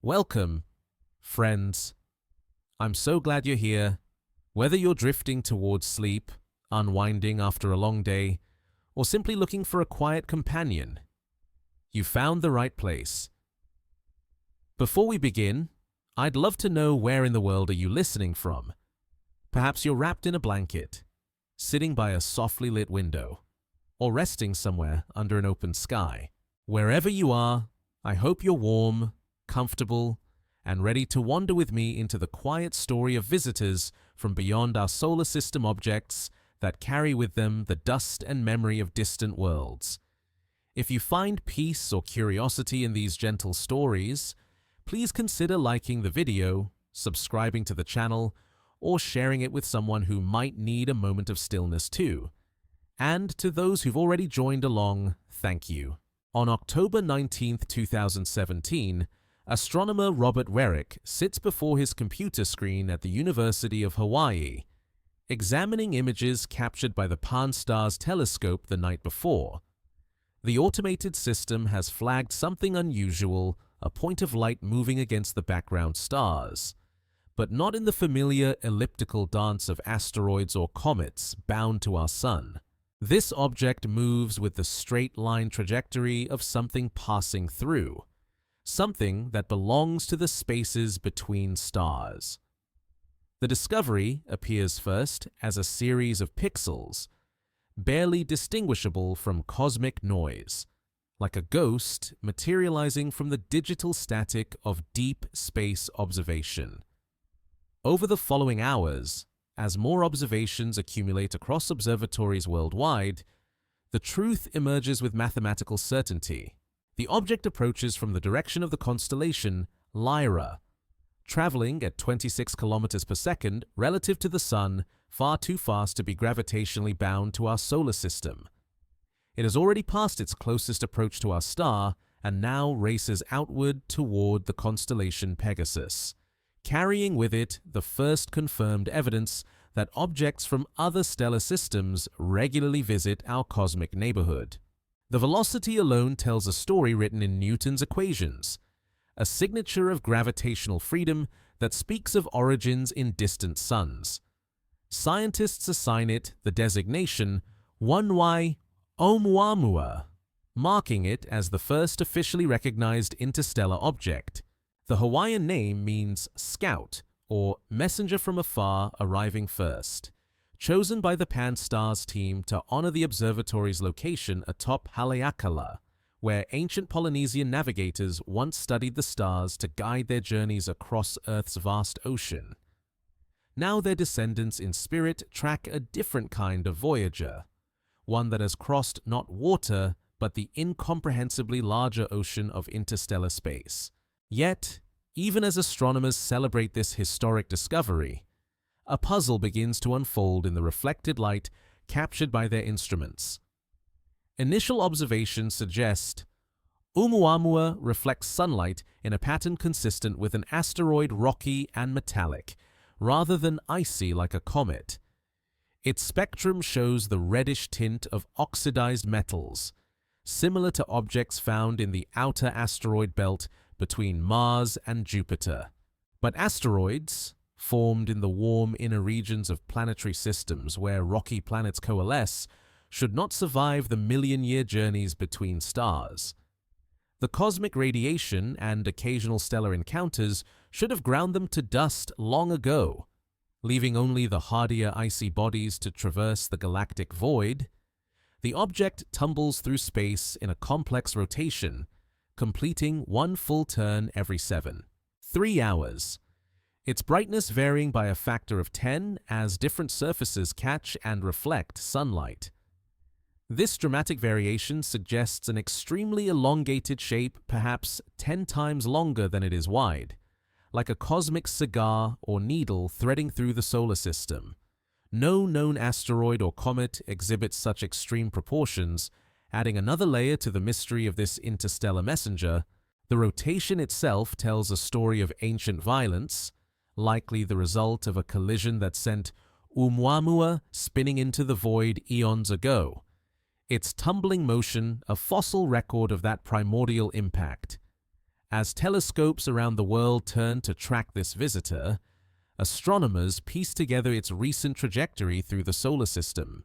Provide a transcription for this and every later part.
Welcome, friends. I'm so glad you're here. Whether you're drifting towards sleep, unwinding after a long day, or simply looking for a quiet companion, you found the right place. Before we begin, I'd love to know where in the world are you listening from. Perhaps you're wrapped in a blanket, sitting by a softly lit window, or resting somewhere under an open sky. Wherever you are, I hope you're warm, comfortable, and ready to wander with me into the quiet story of visitors from beyond our solar system objects that carry with them the dust and memory of distant worlds. If you find peace or curiosity in these gentle stories, please consider liking the video, subscribing to the channel, or sharing it with someone who might need a moment of stillness too. And to those who've already joined along, thank you. On October 19, 2017, astronomer Robert Werrick sits before his computer screen at the University of Hawaii, examining images captured by the Pan-STARRS telescope the night before. The automated system has flagged something unusual, a point of light moving against the background stars, but not in the familiar elliptical dance of asteroids or comets bound to our sun. This object moves with the straight-line trajectory of something passing through, something that belongs to the spaces between stars. The discovery appears first as a series of pixels, barely distinguishable from cosmic noise, like a ghost materializing from the digital static of deep space observation. Over the following hours, as more observations accumulate across observatories worldwide, the truth emerges with mathematical certainty. The object approaches from the direction of the constellation Lyra, traveling at 26 kilometers per second relative to the Sun, far too fast to be gravitationally bound to our solar system. It has already passed its closest approach to our star and now races outward toward the constellation Pegasus, carrying with it the first confirmed evidence that objects from other stellar systems regularly visit our cosmic neighborhood. The velocity alone tells a story written in Newton's equations, a signature of gravitational freedom that speaks of origins in distant suns. Scientists assign it the designation 1Y Oumuamua, marking it as the first officially recognized interstellar object. The Hawaiian name means scout, or messenger from afar arriving first, chosen by the Pan-STARRS team to honor the observatory's location atop Haleakala, where ancient Polynesian navigators once studied the stars to guide their journeys across Earth's vast ocean. Now their descendants in spirit track a different kind of voyager, one that has crossed not water, but the incomprehensibly larger ocean of interstellar space. Yet, even as astronomers celebrate this historic discovery, a puzzle begins to unfold in the reflected light captured by their instruments. Initial observations suggest Oumuamua reflects sunlight in a pattern consistent with an asteroid, rocky and metallic, rather than icy like a comet. Its spectrum shows the reddish tint of oxidized metals, similar to objects found in the outer asteroid belt between Mars and Jupiter. But asteroids, formed in the warm inner regions of planetary systems where rocky planets coalesce, should not survive the million-year journeys between stars. The cosmic radiation and occasional stellar encounters should have ground them to dust long ago, leaving only the hardier icy bodies to traverse the galactic void. The object tumbles through space in a complex rotation, completing one full turn every 3 hours. Its brightness varying by a factor of 10 as different surfaces catch and reflect sunlight. This dramatic variation suggests an extremely elongated shape, perhaps 10 times longer than it is wide, like a cosmic cigar or needle threading through the solar system. No known asteroid or comet exhibits such extreme proportions, adding another layer to the mystery of this interstellar messenger. The rotation itself tells a story of ancient violence, likely the result of a collision that sent Oumuamua spinning into the void eons ago. Its tumbling motion, a fossil record of that primordial impact. As telescopes around the world turn to track this visitor, astronomers piece together its recent trajectory through the solar system.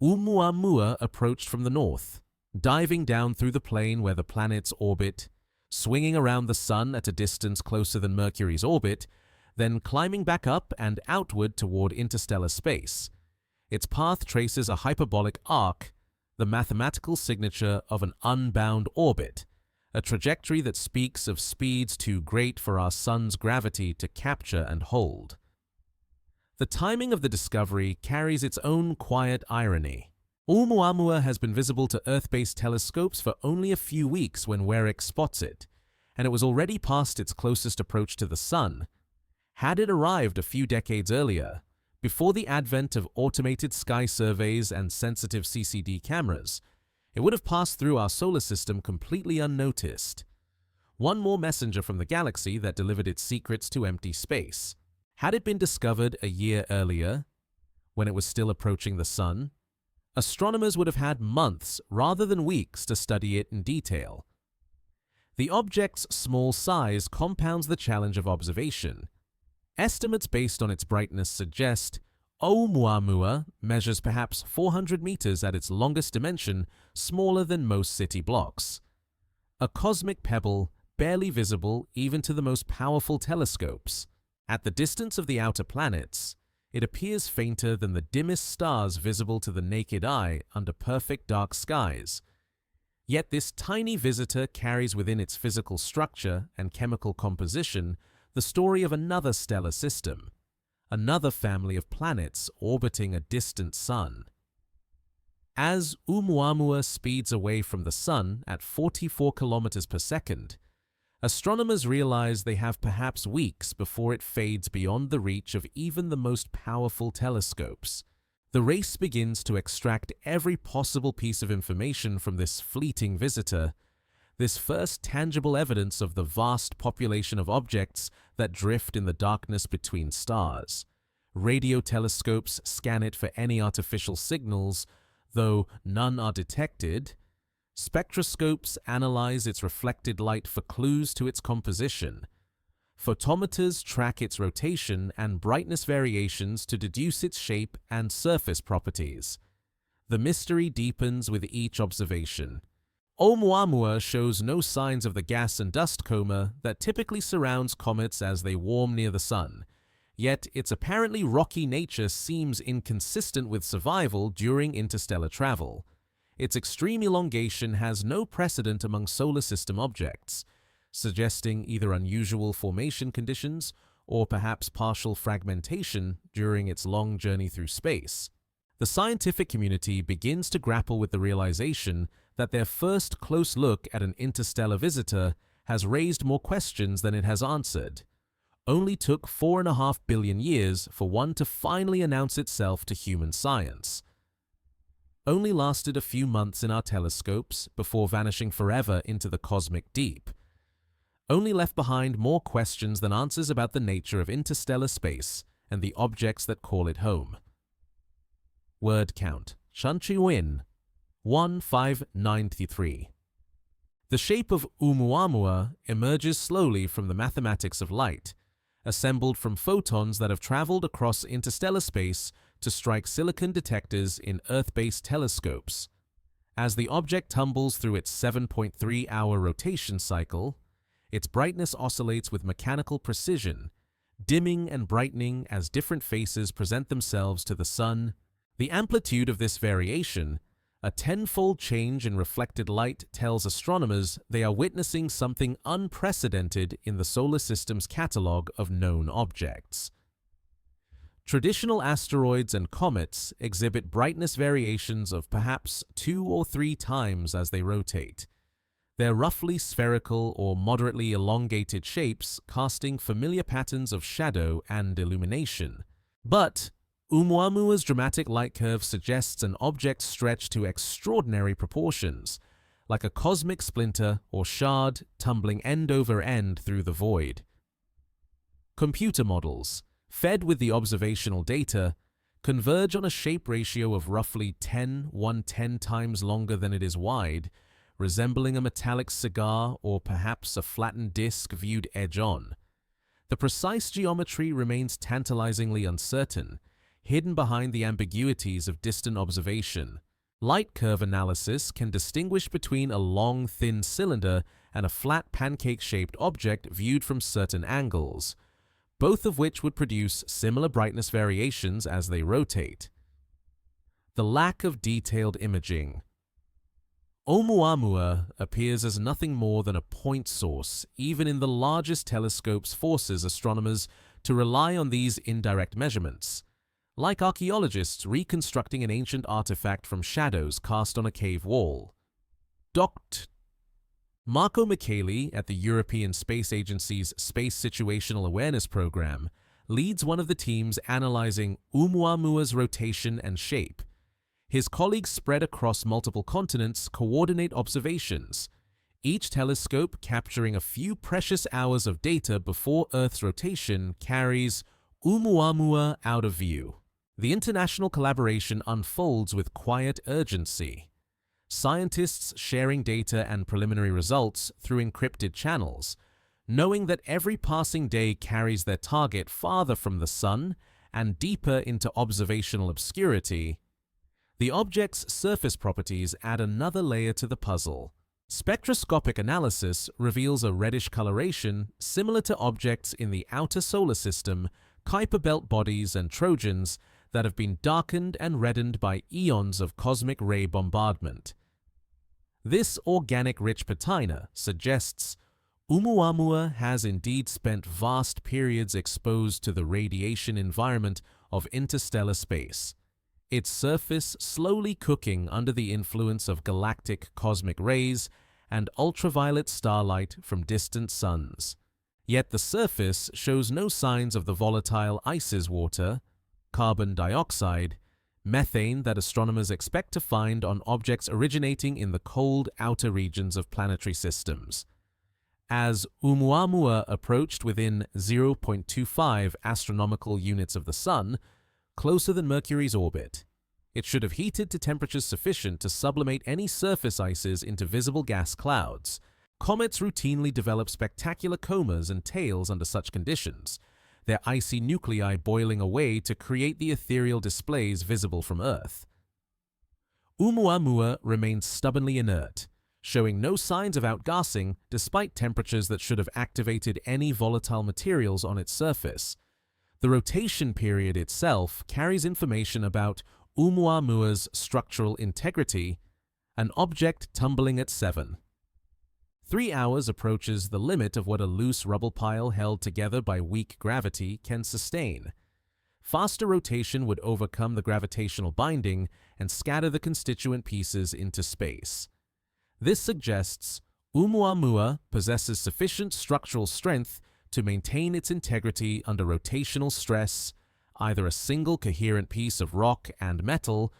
Oumuamua approached from the north, diving down through the plane where the planets orbit, swinging around the Sun at a distance closer than Mercury's orbit, then climbing back up and outward toward interstellar space. Its path traces a hyperbolic arc, the mathematical signature of an unbound orbit, a trajectory that speaks of speeds too great for our Sun's gravity to capture and hold. The timing of the discovery carries its own quiet irony. Oumuamua has been visible to Earth-based telescopes for only a few weeks when Werik spots it, and it was already past its closest approach to the Sun. Had it arrived a few decades earlier, before the advent of automated sky surveys and sensitive CCD cameras, it would have passed through our solar system completely unnoticed. One more messenger from the galaxy that delivered its secrets to empty space. Had it been discovered a year earlier, when it was still approaching the Sun, astronomers would have had months rather than weeks to study it in detail. The object's small size compounds the challenge of observation. Estimates based on its brightness suggest Oumuamua measures perhaps 400 meters at its longest dimension, smaller than most city blocks. A cosmic pebble barely visible even to the most powerful telescopes. At the distance of the outer planets, it appears fainter than the dimmest stars visible to the naked eye under perfect dark skies. Yet this tiny visitor carries within its physical structure and chemical composition the story of another stellar system, another family of planets orbiting a distant sun. As Oumuamua speeds away from the Sun at 44 kilometers per second, astronomers realize they have perhaps weeks before it fades beyond the reach of even the most powerful telescopes. The race begins to extract every possible piece of information from this fleeting visitor, this first tangible evidence of the vast population of objects that drift in the darkness between stars. Radio telescopes scan it for any artificial signals, though none are detected. Spectroscopes analyze its reflected light for clues to its composition. Photometers track its rotation and brightness variations to deduce its shape and surface properties. The mystery deepens with each observation. Oumuamua shows no signs of the gas and dust coma that typically surrounds comets as they warm near the Sun, yet its apparently rocky nature seems inconsistent with survival during interstellar travel. Its extreme elongation has no precedent among solar system objects, suggesting either unusual formation conditions or perhaps partial fragmentation during its long journey through space. The scientific community begins to grapple with the realization that their first close look at an interstellar visitor has raised more questions than it has answered. Only took 4.5 billion years for one to finally announce itself to human science. Only lasted a few months in our telescopes before vanishing forever into the cosmic deep. Only left behind more questions than answers about the nature of interstellar space and the objects that call it home. Word count: Chanchiwin 1593. The shape of Oumuamua emerges slowly from the mathematics of light, assembled from photons that have traveled across interstellar space to strike silicon detectors in Earth-based telescopes. As the object tumbles through its 7.3-hour rotation cycle, its brightness oscillates with mechanical precision, dimming and brightening as different faces present themselves to the Sun. The amplitude of this variation, a tenfold change in reflected light, tells astronomers they are witnessing something unprecedented in the solar system's catalogue of known objects. Traditional asteroids and comets exhibit brightness variations of perhaps 2 or 3 times as they rotate, their roughly spherical or moderately elongated shapes casting familiar patterns of shadow and illumination. But Oumuamua's dramatic light curve suggests an object stretched to extraordinary proportions, like a cosmic splinter or shard tumbling end over end through the void. Computer models, fed with the observational data, converge on a shape ratio of roughly 10 times longer than it is wide, resembling a metallic cigar or perhaps a flattened disc viewed edge-on. The precise geometry remains tantalizingly uncertain, hidden behind the ambiguities of distant observation. Light curve analysis can distinguish between a long, thin cylinder and a flat pancake-shaped object viewed from certain angles, both of which would produce similar brightness variations as they rotate. The lack of detailed imaging. Oumuamua appears as nothing more than a point source. Even in the largest telescopes forces astronomers to rely on these indirect measurements, like archaeologists reconstructing an ancient artifact from shadows cast on a cave wall. Dr. Marco Micheli at the European Space Agency's Space Situational Awareness Program leads one of the teams analyzing Oumuamua's rotation and shape. His colleagues spread across multiple continents coordinate observations, each telescope capturing a few precious hours of data before Earth's rotation carries Oumuamua out of view. The international collaboration unfolds with quiet urgency. Scientists sharing data and preliminary results through encrypted channels, knowing that every passing day carries their target farther from the Sun and deeper into observational obscurity. The object's surface properties add another layer to the puzzle. Spectroscopic analysis reveals a reddish coloration similar to objects in the outer solar system, Kuiper belt bodies and trojans that have been darkened and reddened by eons of cosmic ray bombardment. This organic-rich patina suggests Oumuamua has indeed spent vast periods exposed to the radiation environment of interstellar space, its surface slowly cooking under the influence of galactic cosmic rays and ultraviolet starlight from distant suns. Yet the surface shows no signs of the volatile ice's water, carbon dioxide, methane that astronomers expect to find on objects originating in the cold outer regions of planetary systems. As Oumuamua approached within 0.25 astronomical units of the Sun, closer than Mercury's orbit, it should have heated to temperatures sufficient to sublimate any surface ices into visible gas clouds. Comets routinely develop spectacular comas and tails under such conditions, their icy nuclei boiling away to create the ethereal displays visible from Earth. Oumuamua remains stubbornly inert, showing no signs of outgassing despite temperatures that should have activated any volatile materials on its surface. The rotation period itself carries information about Oumuamua's structural integrity, an object tumbling at 7. 3 hours approaches the limit of what a loose rubble pile held together by weak gravity can sustain. Faster rotation would overcome the gravitational binding and scatter the constituent pieces into space. This suggests Oumuamua possesses sufficient structural strength to maintain its integrity under rotational stress, either a single coherent piece of rock and metal,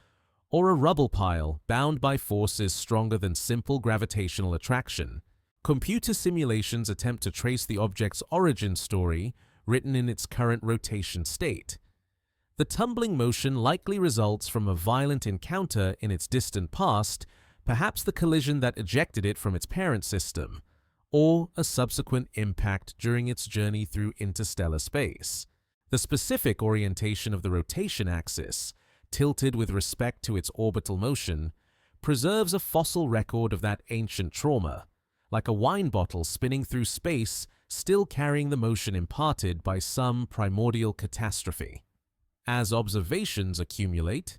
or a rubble pile bound by forces stronger than simple gravitational attraction. Computer simulations attempt to trace the object's origin story, written in its current rotation state. The tumbling motion likely results from a violent encounter in its distant past, perhaps the collision that ejected it from its parent system, or a subsequent impact during its journey through interstellar space. The specific orientation of the rotation axis, tilted with respect to its orbital motion, preserves a fossil record of that ancient trauma, like a wine bottle spinning through space, still carrying the motion imparted by some primordial catastrophe. As observations accumulate,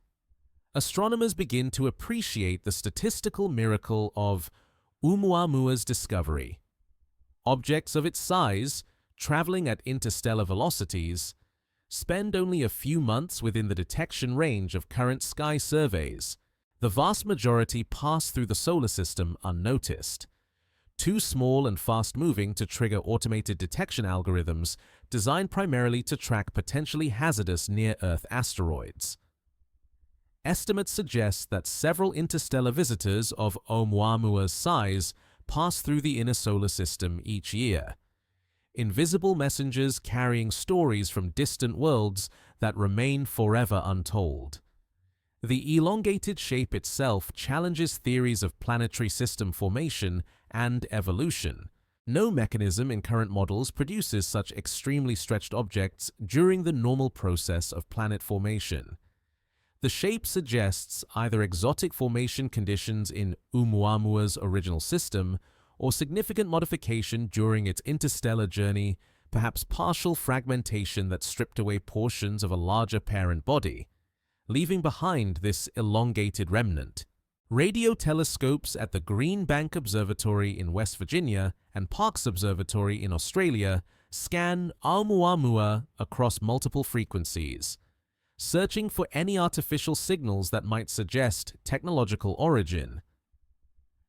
astronomers begin to appreciate the statistical miracle of Oumuamua's discovery. Objects of its size, traveling at interstellar velocities, spend only a few months within the detection range of current sky surveys. The vast majority pass through the solar system unnoticed, too small and fast-moving to trigger automated detection algorithms designed primarily to track potentially hazardous near-Earth asteroids. Estimates suggest that several interstellar visitors of Oumuamua's size pass through the inner solar system each year, invisible messengers carrying stories from distant worlds that remain forever untold. The elongated shape itself challenges theories of planetary system formation and evolution. No mechanism in current models produces such extremely stretched objects during the normal process of planet formation. The shape suggests either exotic formation conditions in Oumuamua's original system or significant modification during its interstellar journey, perhaps partial fragmentation that stripped away portions of a larger parent body, leaving behind this elongated remnant. Radio telescopes at the Green Bank Observatory in West Virginia and Parkes Observatory in Australia scan Oumuamua across multiple frequencies, searching for any artificial signals that might suggest technological origin.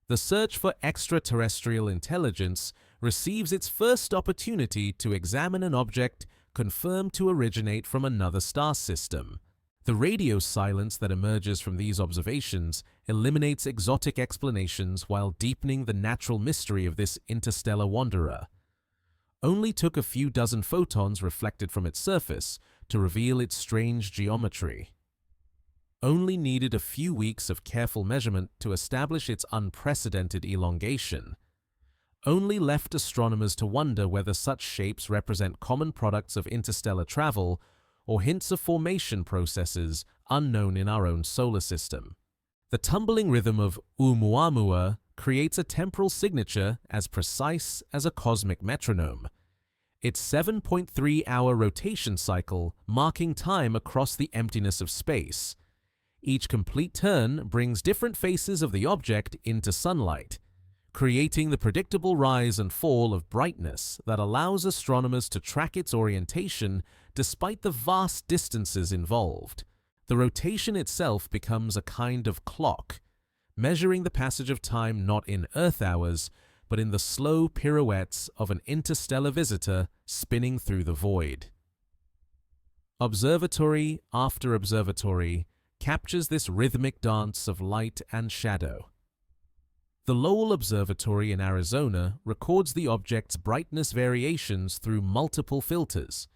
The search for extraterrestrial intelligence receives its first opportunity to examine an object confirmed to originate from another star system. The radio silence that emerges from these observations eliminates exotic explanations while deepening the natural mystery of this interstellar wanderer. Only took a few dozen photons reflected from its surface to reveal its strange geometry. Only needed a few weeks of careful measurement to establish its unprecedented elongation. Only left astronomers to wonder whether such shapes represent common products of interstellar travel or hints of formation processes unknown in our own solar system. The tumbling rhythm of Oumuamua creates a temporal signature as precise as a cosmic metronome, its 7.3-hour rotation cycle marking time across the emptiness of space. Each complete turn brings different faces of the object into sunlight, creating the predictable rise and fall of brightness that allows astronomers to track its orientation despite the vast distances involved. The rotation itself becomes a kind of clock, measuring the passage of time not in Earth hours, but in the slow pirouettes of an interstellar visitor spinning through the void. Observatory after observatory captures this rhythmic dance of light and shadow. The Lowell Observatory in Arizona records the object's brightness variations through multiple filters,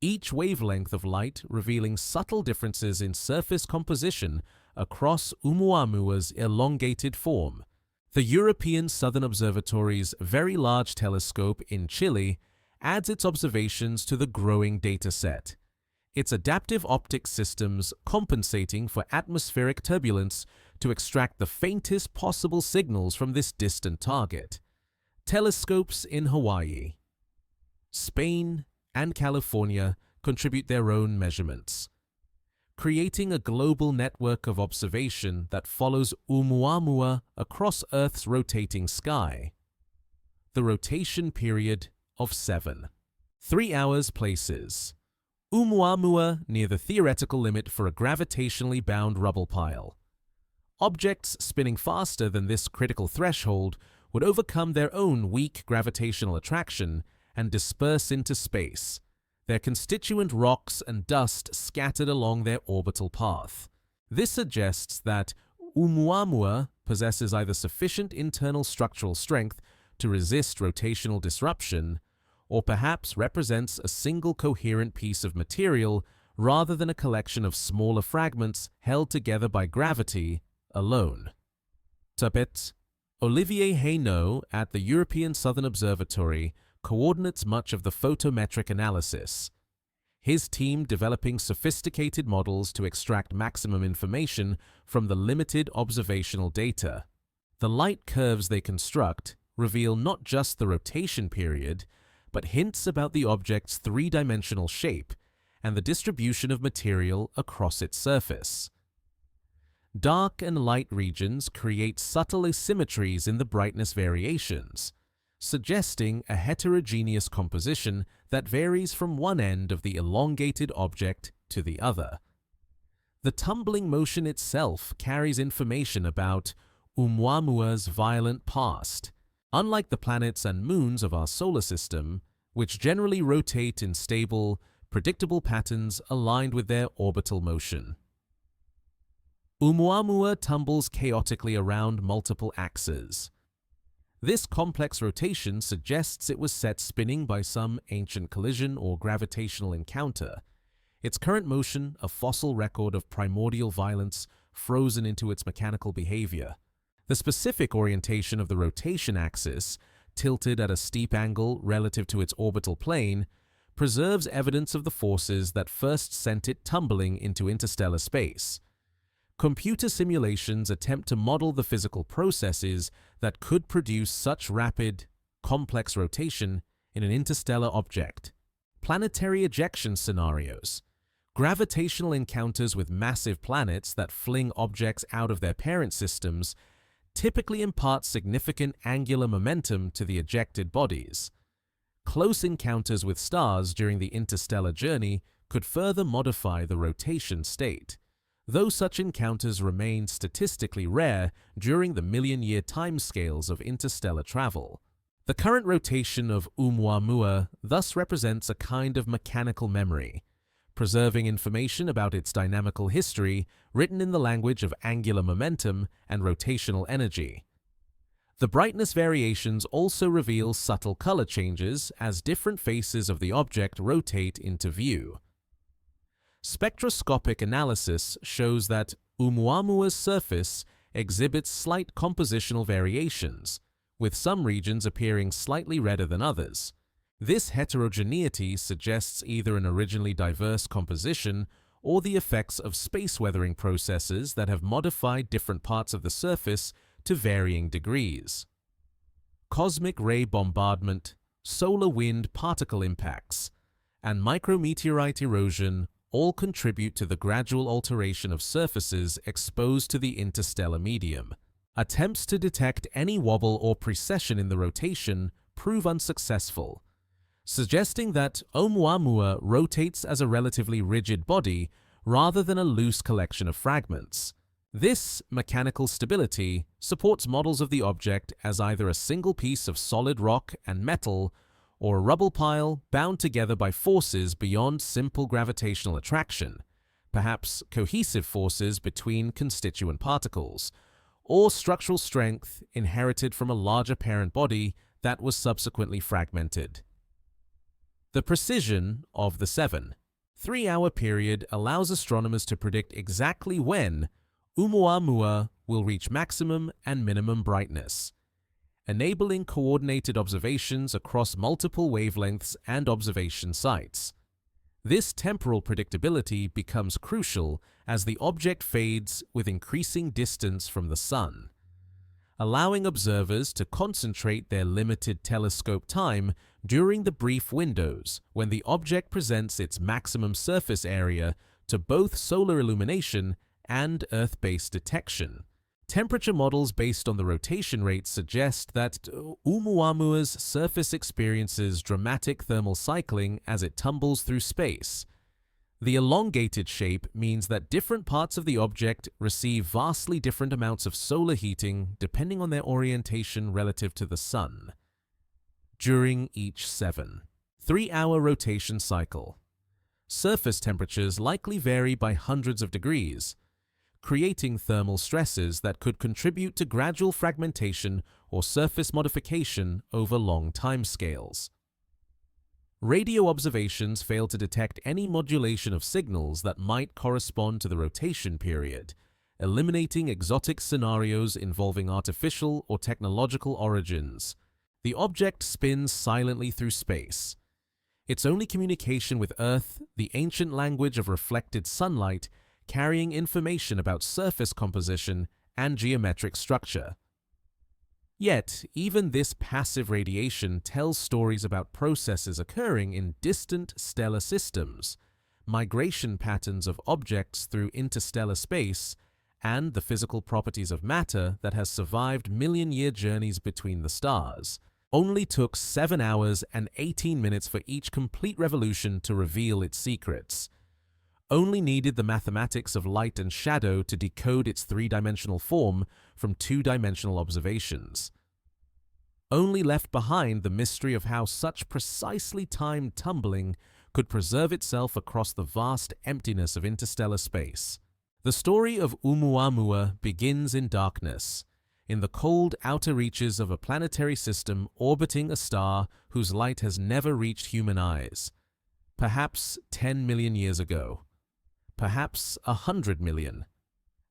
each wavelength of light revealing subtle differences in surface composition across Oumuamua's elongated form. The European Southern Observatory's Very Large Telescope in Chile adds its observations to the growing dataset, its adaptive optics systems compensating for atmospheric turbulence to extract the faintest possible signals from this distant target. Telescopes in Hawaii, Spain, and California contribute their own measurements, creating a global network of observation that follows Oumuamua across Earth's rotating sky. The rotation period of 7. 3 hours places Oumuamua near the theoretical limit for a gravitationally bound rubble pile. Objects spinning faster than this critical threshold would overcome their own weak gravitational attraction and disperse into space, their constituent rocks and dust scattered along their orbital path. This suggests that Oumuamua possesses either sufficient internal structural strength to resist rotational disruption, or perhaps represents a single coherent piece of material rather than a collection of smaller fragments held together by gravity alone. Tupet, Olivier Hainaut at the European Southern Observatory coordinates much of the photometric analysis, his team developing sophisticated models to extract maximum information from the limited observational data. The light curves they construct reveal not just the rotation period, but hints about the object's three-dimensional shape and the distribution of material across its surface. Dark and light regions create subtle asymmetries in the brightness variations, suggesting a heterogeneous composition that varies from one end of the elongated object to the other. The tumbling motion itself carries information about Oumuamua's violent past. Unlike the planets and moons of our solar system, which generally rotate in stable, predictable patterns aligned with their orbital motion, Oumuamua tumbles chaotically around multiple axes. This complex rotation suggests it was set spinning by some ancient collision or gravitational encounter, its current motion a fossil record of primordial violence frozen into its mechanical behavior. The specific orientation of the rotation axis, tilted at a steep angle relative to its orbital plane, preserves evidence of the forces that first sent it tumbling into interstellar space. Computer simulations attempt to model the physical processes that could produce such rapid, complex rotation in an interstellar object. Planetary ejection scenarios, gravitational encounters with massive planets that fling objects out of their parent systems, typically impart significant angular momentum to the ejected bodies. Close encounters with stars during the interstellar journey could further modify the rotation state, though such encounters remain statistically rare during the million-year timescales of interstellar travel. The current rotation of Oumuamua thus represents a kind of mechanical memory, preserving information about its dynamical history written in the language of angular momentum and rotational energy. The brightness variations also reveal subtle color changes as different faces of the object rotate into view. Spectroscopic analysis shows that Oumuamua's surface exhibits slight compositional variations, with some regions appearing slightly redder than others. This heterogeneity suggests either an originally diverse composition or the effects of space weathering processes that have modified different parts of the surface to varying degrees. Cosmic ray bombardment, solar wind particle impacts, and micrometeorite erosion all contribute to the gradual alteration of surfaces exposed to the interstellar medium. Attempts to detect any wobble or precession in the rotation prove unsuccessful, suggesting that Oumuamua rotates as a relatively rigid body rather than a loose collection of fragments. This mechanical stability supports models of the object as either a single piece of solid rock and metal or a rubble pile bound together by forces beyond simple gravitational attraction, perhaps cohesive forces between constituent particles, or structural strength inherited from a larger parent body that was subsequently fragmented. The precision of the 7-3-hour period allows astronomers to predict exactly when Oumuamua will reach maximum and minimum brightness, enabling coordinated observations across multiple wavelengths and observation sites. This temporal predictability becomes crucial as the object fades with increasing distance from the Sun, allowing observers to concentrate their limited telescope time during the brief windows when the object presents its maximum surface area to both solar illumination and Earth-based detection. Temperature models based on the rotation rate suggest that Oumuamua's surface experiences dramatic thermal cycling as it tumbles through space. The elongated shape means that different parts of the object receive vastly different amounts of solar heating depending on their orientation relative to the Sun. During each 7-3-hour rotation cycle, surface temperatures likely vary by hundreds of degrees, creating thermal stresses that could contribute to gradual fragmentation or surface modification over long timescales. Radio observations fail to detect any modulation of signals that might correspond to the rotation period, eliminating exotic scenarios involving artificial or technological origins. The object spins silently through space. Its only communication with Earth, the ancient language of reflected sunlight, carrying information about surface composition and geometric structure. Yet, even this passive radiation tells stories about processes occurring in distant stellar systems, migration patterns of objects through interstellar space, and the physical properties of matter that has survived million-year journeys between the stars. Only took 7 hours and 18 minutes for each complete revolution to reveal its secrets. Only needed the mathematics of light and shadow to decode its three-dimensional form from two-dimensional observations. Only left behind the mystery of how such precisely timed tumbling could preserve itself across the vast emptiness of interstellar space. The story of Oumuamua begins in darkness, in the cold outer reaches of a planetary system orbiting a star whose light has never reached human eyes. perhaps 10 million years ago, perhaps 100 million.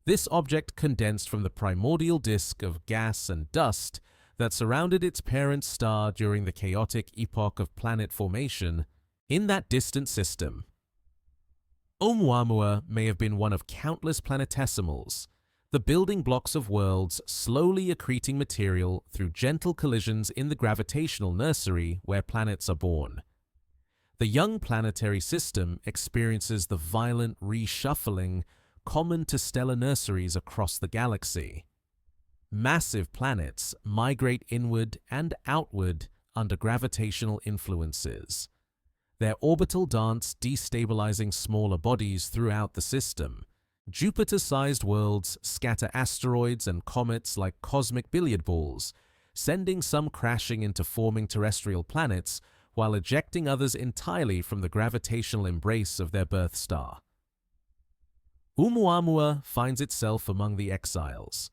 This object condensed from the primordial disk of gas and dust that surrounded its parent star during the chaotic epoch of planet formation in that distant system. Oumuamua may have been one of countless planetesimals, the building blocks of worlds slowly accreting material through gentle collisions in the gravitational nursery where planets are born. The young planetary system experiences the violent reshuffling common to stellar nurseries across the galaxy. Massive planets migrate inward and outward under gravitational influences, their orbital dance destabilizing smaller bodies throughout the system. Jupiter-sized worlds scatter asteroids and comets like cosmic billiard balls, sending some crashing into forming terrestrial planets while ejecting others entirely from the gravitational embrace of their birth star. Oumuamua finds itself among the exiles,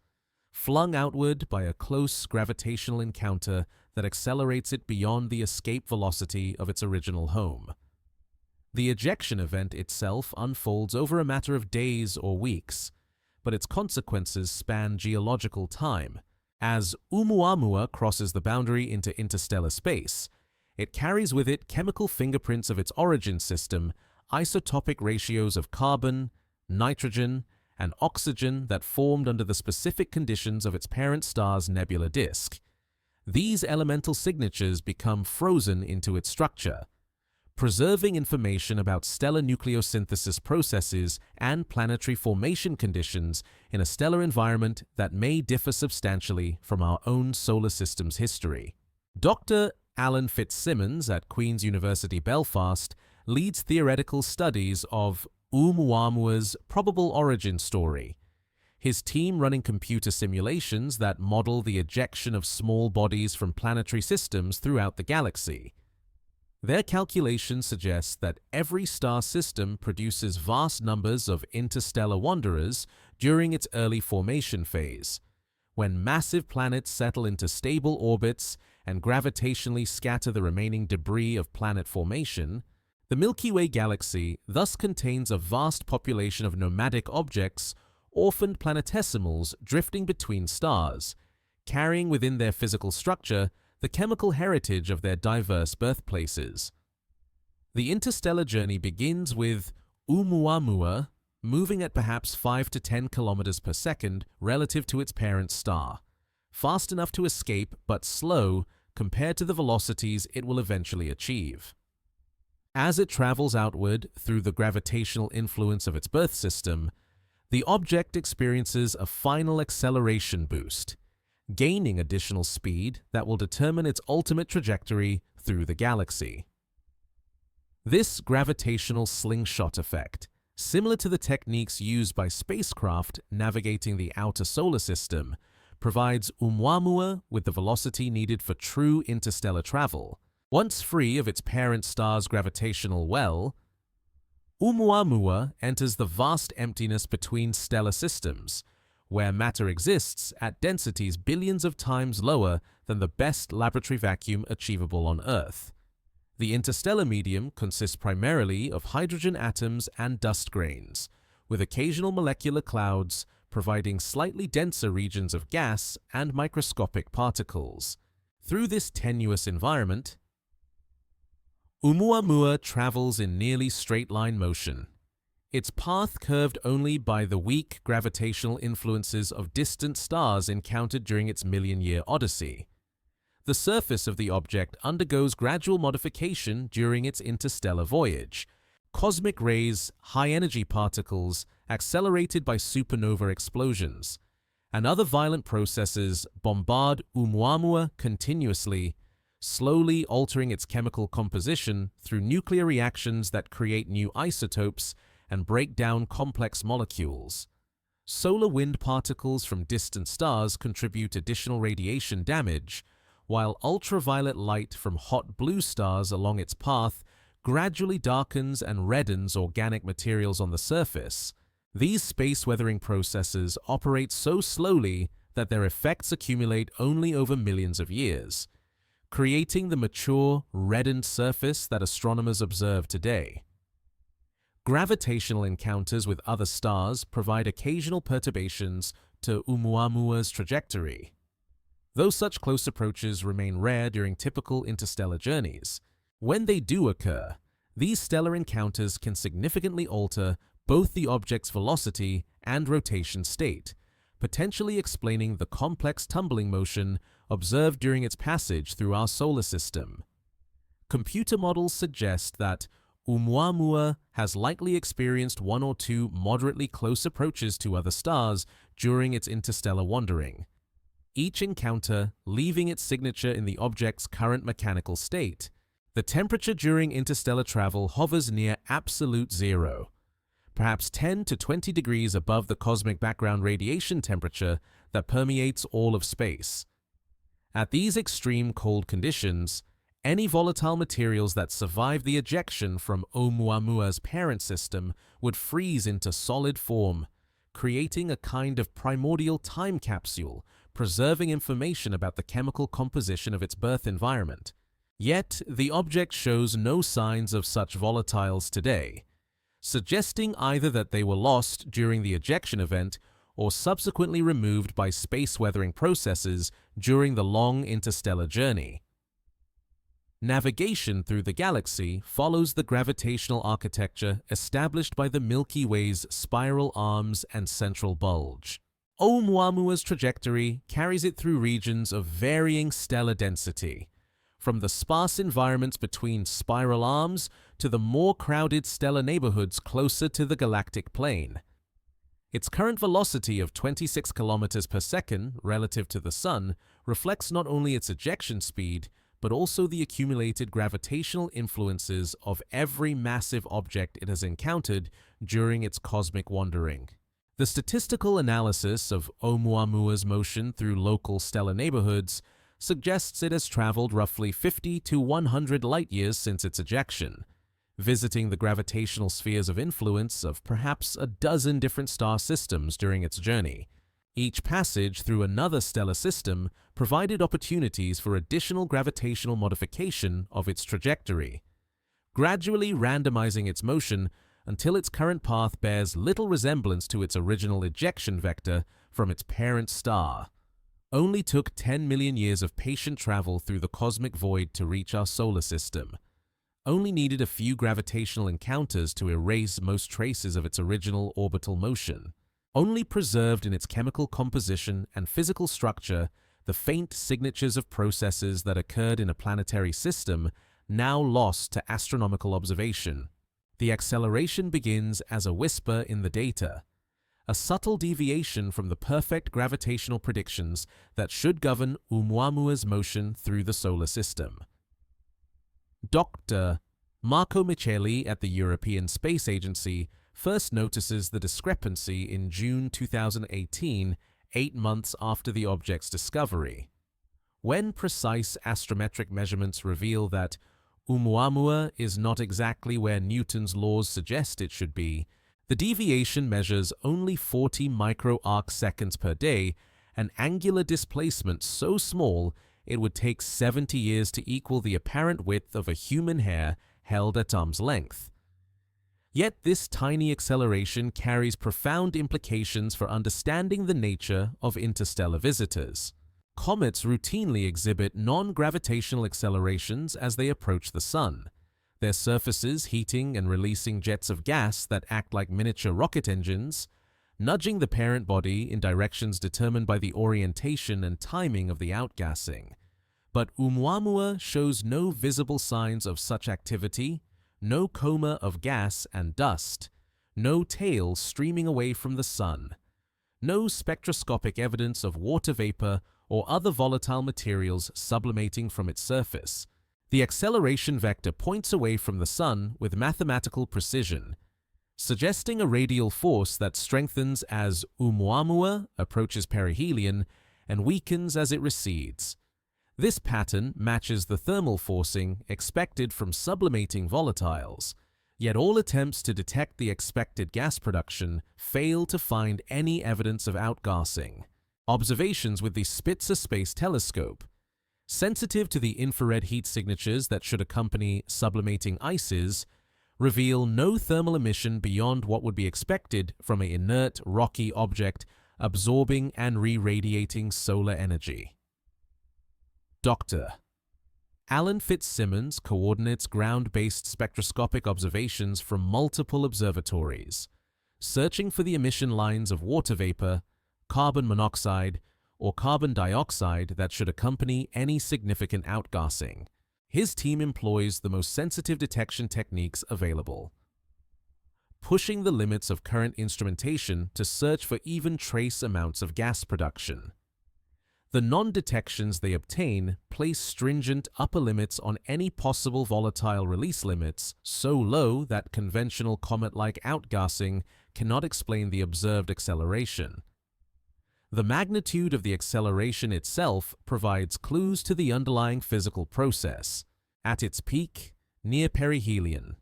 flung outward by a close gravitational encounter that accelerates it beyond the escape velocity of its original home. The ejection event itself unfolds over a matter of days or weeks, but its consequences span geological time. As Oumuamua crosses the boundary into interstellar space, it carries with it chemical fingerprints of its origin system, isotopic ratios of carbon, nitrogen, and oxygen that formed under the specific conditions of its parent star's nebular disk. These elemental signatures become frozen into its structure, preserving information about stellar nucleosynthesis processes and planetary formation conditions in a stellar environment that may differ substantially from our own solar system's history. Dr. Alan Fitzsimmons at Queen's University Belfast leads theoretical studies of Oumuamua's probable origin story, his team running computer simulations that model the ejection of small bodies from planetary systems throughout the galaxy. Their calculations suggest that every star system produces vast numbers of interstellar wanderers during its early formation phase, when massive planets settle into stable orbits and gravitationally scatter the remaining debris of planet formation. The Milky Way galaxy thus contains a vast population of nomadic objects, orphaned planetesimals drifting between stars, carrying within their physical structure the chemical heritage of their diverse birthplaces. The interstellar journey begins with Oumuamua moving at perhaps 5 to 10 kilometers per second relative to its parent star, fast enough to escape but slow compared to the velocities it will eventually achieve. As it travels outward through the gravitational influence of its birth system, the object experiences a final acceleration boost, gaining additional speed that will determine its ultimate trajectory through the galaxy. This gravitational slingshot effect, similar to the techniques used by spacecraft navigating the outer solar system, provides Oumuamua with the velocity needed for true interstellar travel. Once free of its parent star's gravitational well, Oumuamua enters the vast emptiness between stellar systems, where matter exists at densities billions of times lower than the best laboratory vacuum achievable on Earth. The interstellar medium consists primarily of hydrogen atoms and dust grains, with occasional molecular clouds providing slightly denser regions of gas and microscopic particles. Through this tenuous environment, Oumuamua travels in nearly straight-line motion, its path curved only by the weak gravitational influences of distant stars encountered during its million-year odyssey. The surface of the object undergoes gradual modification during its interstellar voyage. Cosmic rays, high-energy particles, accelerated by supernova explosions, and other violent processes bombard Oumuamua continuously, slowly altering its chemical composition through nuclear reactions that create new isotopes and break down complex molecules. Solar wind particles from distant stars contribute additional radiation damage, while ultraviolet light from hot blue stars along its path gradually darkens and reddens organic materials on the surface. These space-weathering processes operate so slowly that their effects accumulate only over millions of years, creating the mature, reddened surface that astronomers observe today. Gravitational encounters with other stars provide occasional perturbations to Oumuamua's trajectory. Though such close approaches remain rare during typical interstellar journeys, when they do occur, these stellar encounters can significantly alter both the object's velocity and rotation state, potentially explaining the complex tumbling motion observed during its passage through our solar system. Computer models suggest that Oumuamua has likely experienced one or two moderately close approaches to other stars during its interstellar wandering, each encounter leaving its signature in the object's current mechanical state. The temperature during interstellar travel hovers near absolute zero, perhaps 10 to 20 degrees above the cosmic background radiation temperature that permeates all of space. At these extreme cold conditions, any volatile materials that survive the ejection from Oumuamua's parent system would freeze into solid form, creating a kind of primordial time capsule, preserving information about the chemical composition of its birth environment. Yet, the object shows no signs of such volatiles today, suggesting either that they were lost during the ejection event or subsequently removed by space weathering processes during the long interstellar journey. Navigation through the galaxy follows the gravitational architecture established by the Milky Way's spiral arms and central bulge. Oumuamua's trajectory carries it through regions of varying stellar density, from the sparse environments between spiral arms to the more crowded stellar neighborhoods closer to the galactic plane. Its current velocity of 26 kilometers per second relative to the Sun reflects not only its ejection speed, but also the accumulated gravitational influences of every massive object it has encountered during its cosmic wandering. The statistical analysis of Oumuamua's motion through local stellar neighborhoods suggests it has traveled roughly 50 to 100 light-years since its ejection, visiting the gravitational spheres of influence of perhaps a dozen different star systems during its journey. Each passage through another stellar system provided opportunities for additional gravitational modification of its trajectory, gradually randomizing its motion until its current path bears little resemblance to its original ejection vector from its parent star. Only took 10 million years of patient travel through the cosmic void to reach our solar system. Only needed a few gravitational encounters to erase most traces of its original orbital motion. Only preserved in its chemical composition and physical structure the faint signatures of processes that occurred in a planetary system now lost to astronomical observation. The acceleration begins as a whisper in the data, a subtle deviation from the perfect gravitational predictions that should govern Oumuamua's motion through the solar system. Dr. Marco Micheli at the European Space Agency first notices the discrepancy in June 2018, 8 months after the object's discovery. When precise astrometric measurements reveal that Oumuamua is not exactly where Newton's laws suggest it should be, the deviation measures only 40 micro-arc-seconds per day, an angular displacement so small it would take 70 years to equal the apparent width of a human hair held at arm's length. Yet this tiny acceleration carries profound implications for understanding the nature of interstellar visitors. Comets routinely exhibit non-gravitational accelerations as they approach the Sun, their surfaces heating and releasing jets of gas that act like miniature rocket engines, nudging the parent body in directions determined by the orientation and timing of the outgassing. But Oumuamua shows no visible signs of such activity, no coma of gas and dust, no tail streaming away from the Sun, no spectroscopic evidence of water vapor or other volatile materials sublimating from its surface. The acceleration vector points away from the Sun with mathematical precision, suggesting a radial force that strengthens as Oumuamua approaches perihelion and weakens as it recedes. This pattern matches the thermal forcing expected from sublimating volatiles, yet all attempts to detect the expected gas production fail to find any evidence of outgassing. Observations with the Spitzer Space Telescope, sensitive to the infrared heat signatures that should accompany sublimating ices, reveal no thermal emission beyond what would be expected from an inert, rocky object absorbing and re-radiating solar energy. Dr. Alan Fitzsimmons coordinates ground-based spectroscopic observations from multiple observatories, searching for the emission lines of water vapor, carbon monoxide, or carbon dioxide that should accompany any significant outgassing. His team employs the most sensitive detection techniques available, pushing the limits of current instrumentation to search for even trace amounts of gas production. The non-detections they obtain place stringent upper limits on any possible volatile release limits, so low that conventional comet-like outgassing cannot explain the observed acceleration. The magnitude of the acceleration itself provides clues to the underlying physical process, at its peak, near perihelion.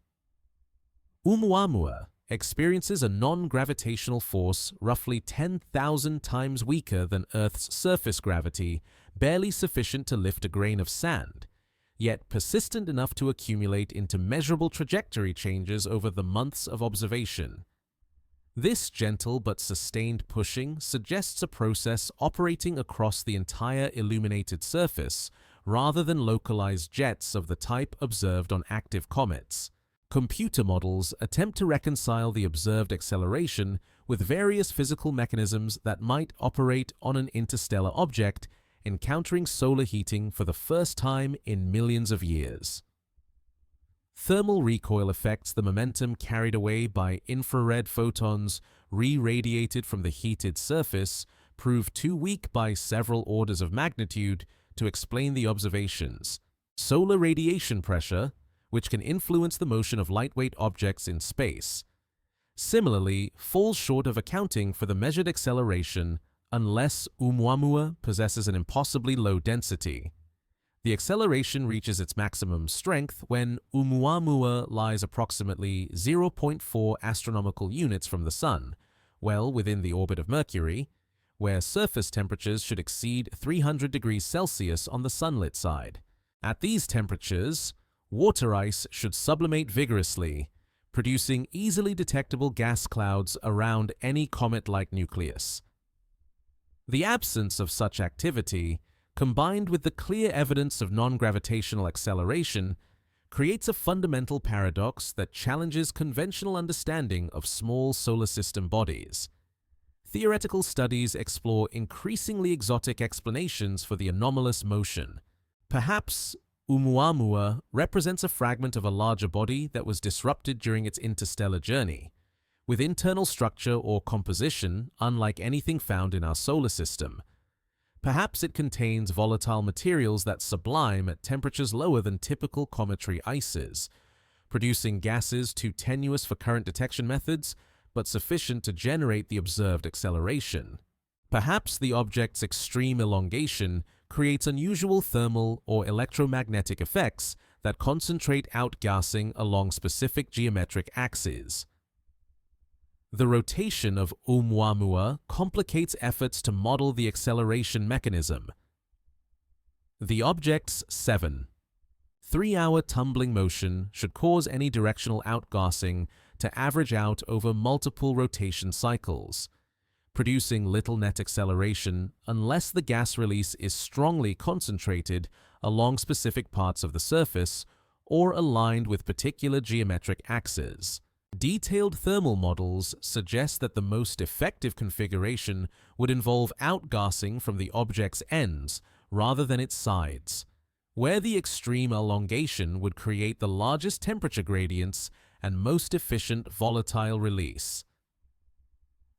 Oumuamua experiences a non-gravitational force roughly 10,000 times weaker than Earth's surface gravity, barely sufficient to lift a grain of sand, yet persistent enough to accumulate into measurable trajectory changes over the months of observation. This gentle but sustained pushing suggests a process operating across the entire illuminated surface rather than localized jets of the type observed on active comets. Computer models attempt to reconcile the observed acceleration with various physical mechanisms that might operate on an interstellar object encountering solar heating for the first time in millions of years. Thermal recoil affects the momentum carried away by infrared photons re-radiated from the heated surface prove too weak by several orders of magnitude to explain the observations. Solar radiation pressure, which can influence the motion of lightweight objects in space, similarly falls short of accounting for the measured acceleration unless Oumuamua possesses an impossibly low density. The acceleration reaches its maximum strength when Oumuamua lies approximately 0.4 astronomical units from the Sun, well within the orbit of Mercury, where surface temperatures should exceed 300 degrees Celsius on the sunlit side. At these temperatures, water ice should sublimate vigorously, producing easily detectable gas clouds around any comet-like nucleus. The absence of such activity, combined with the clear evidence of non-gravitational acceleration, creates a fundamental paradox that challenges conventional understanding of small solar system bodies. Theoretical studies explore increasingly exotic explanations for the anomalous motion. Perhaps Oumuamua represents a fragment of a larger body that was disrupted during its interstellar journey, with internal structure or composition unlike anything found in our solar system. Perhaps it contains volatile materials that sublime at temperatures lower than typical cometary ices, producing gases too tenuous for current detection methods, but sufficient to generate the observed acceleration. Perhaps the object's extreme elongation creates unusual thermal or electromagnetic effects that concentrate outgassing along specific geometric axes. The rotation of Oumuamua complicates efforts to model the acceleration mechanism. The object's 3-hour tumbling motion should cause any directional outgassing to average out over multiple rotation cycles, producing little net acceleration unless the gas release is strongly concentrated along specific parts of the surface or aligned with particular geometric axes. Detailed thermal models suggest that the most effective configuration would involve outgassing from the object's ends rather than its sides, where the extreme elongation would create the largest temperature gradients and most efficient volatile release.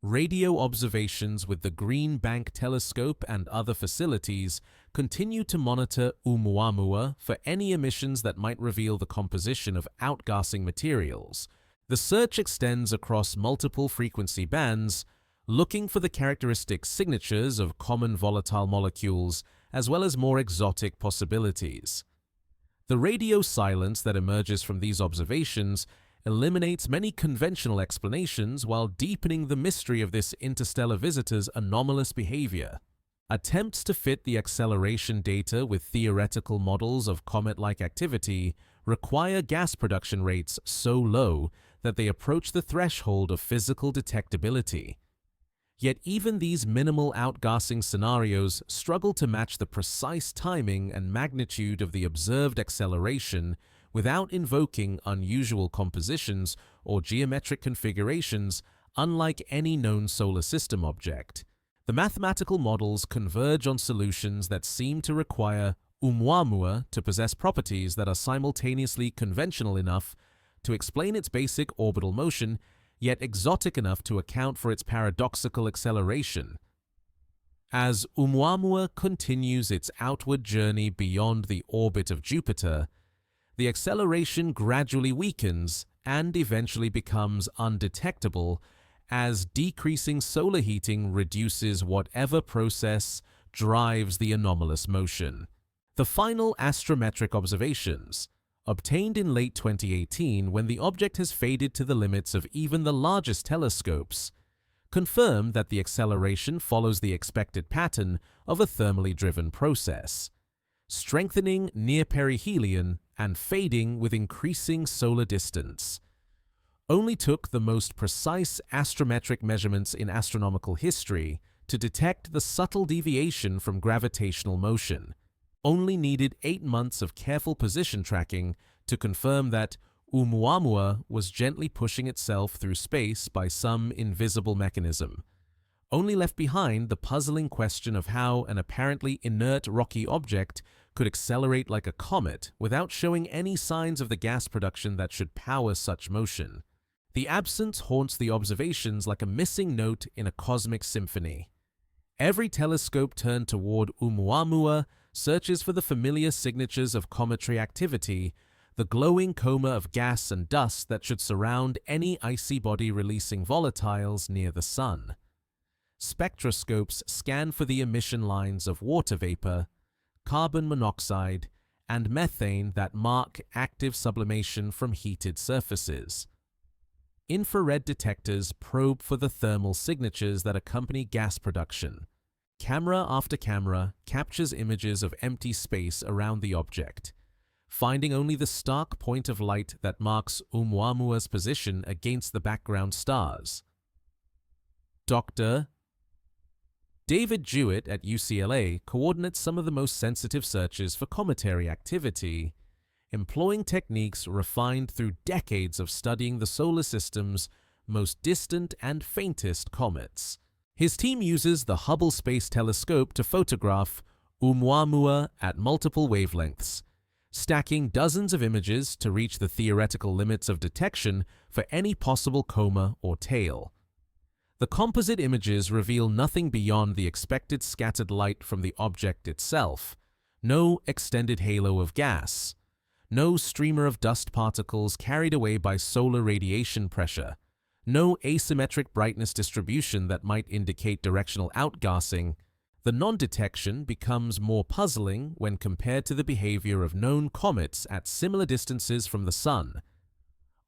Radio observations with the Green Bank telescope and other facilities continue to monitor Oumuamua for any emissions that might reveal the composition of outgassing materials. The search extends across multiple frequency bands, looking for the characteristic signatures of common volatile molecules as well as more exotic possibilities. The radio silence that emerges from these observations eliminates many conventional explanations while deepening the mystery of this interstellar visitor's anomalous behavior. Attempts to fit the acceleration data with theoretical models of comet-like activity require gas production rates so low that they approach the threshold of physical detectability. Yet even these minimal outgassing scenarios struggle to match the precise timing and magnitude of the observed acceleration without invoking unusual compositions or geometric configurations unlike any known solar system object. The mathematical models converge on solutions that seem to require Oumuamua to possess properties that are simultaneously conventional enough to explain its basic orbital motion, yet exotic enough to account for its paradoxical acceleration. As Oumuamua continues its outward journey beyond the orbit of Jupiter, the acceleration gradually weakens and eventually becomes undetectable as decreasing solar heating reduces whatever process drives the anomalous motion. The final astrometric observations, obtained in late 2018 when the object has faded to the limits of even the largest telescopes, confirm that the acceleration follows the expected pattern of a thermally driven process, strengthening near perihelion and fading with increasing solar distance. Only took the most precise astrometric measurements in astronomical history to detect the subtle deviation from gravitational motion. Only needed 8 months of careful position tracking to confirm that Oumuamua was gently pushing itself through space by some invisible mechanism. Only left behind the puzzling question of how an apparently inert rocky object could accelerate like a comet without showing any signs of the gas production that should power such motion. The absence haunts the observations like a missing note in a cosmic symphony. Every telescope turned toward Oumuamua searches for the familiar signatures of cometary activity, the glowing coma of gas and dust that should surround any icy body releasing volatiles near the sun. Spectroscopes scan for the emission lines of water vapor, carbon monoxide, and methane that mark active sublimation from heated surfaces. Infrared detectors probe for the thermal signatures that accompany gas production. Camera after camera captures images of empty space around the object, finding only the stark point of light that marks Oumuamua's position against the background stars. Dr. David Jewett at UCLA coordinates some of the most sensitive searches for cometary activity, employing techniques refined through decades of studying the solar system's most distant and faintest comets. His team uses the Hubble Space Telescope to photograph Oumuamua at multiple wavelengths, stacking dozens of images to reach the theoretical limits of detection for any possible coma or tail. The composite images reveal nothing beyond the expected scattered light from the object itself, no extended halo of gas, no streamer of dust particles carried away by solar radiation pressure, no asymmetric brightness distribution that might indicate directional outgassing. The non-detection becomes more puzzling when compared to the behavior of known comets at similar distances from the Sun.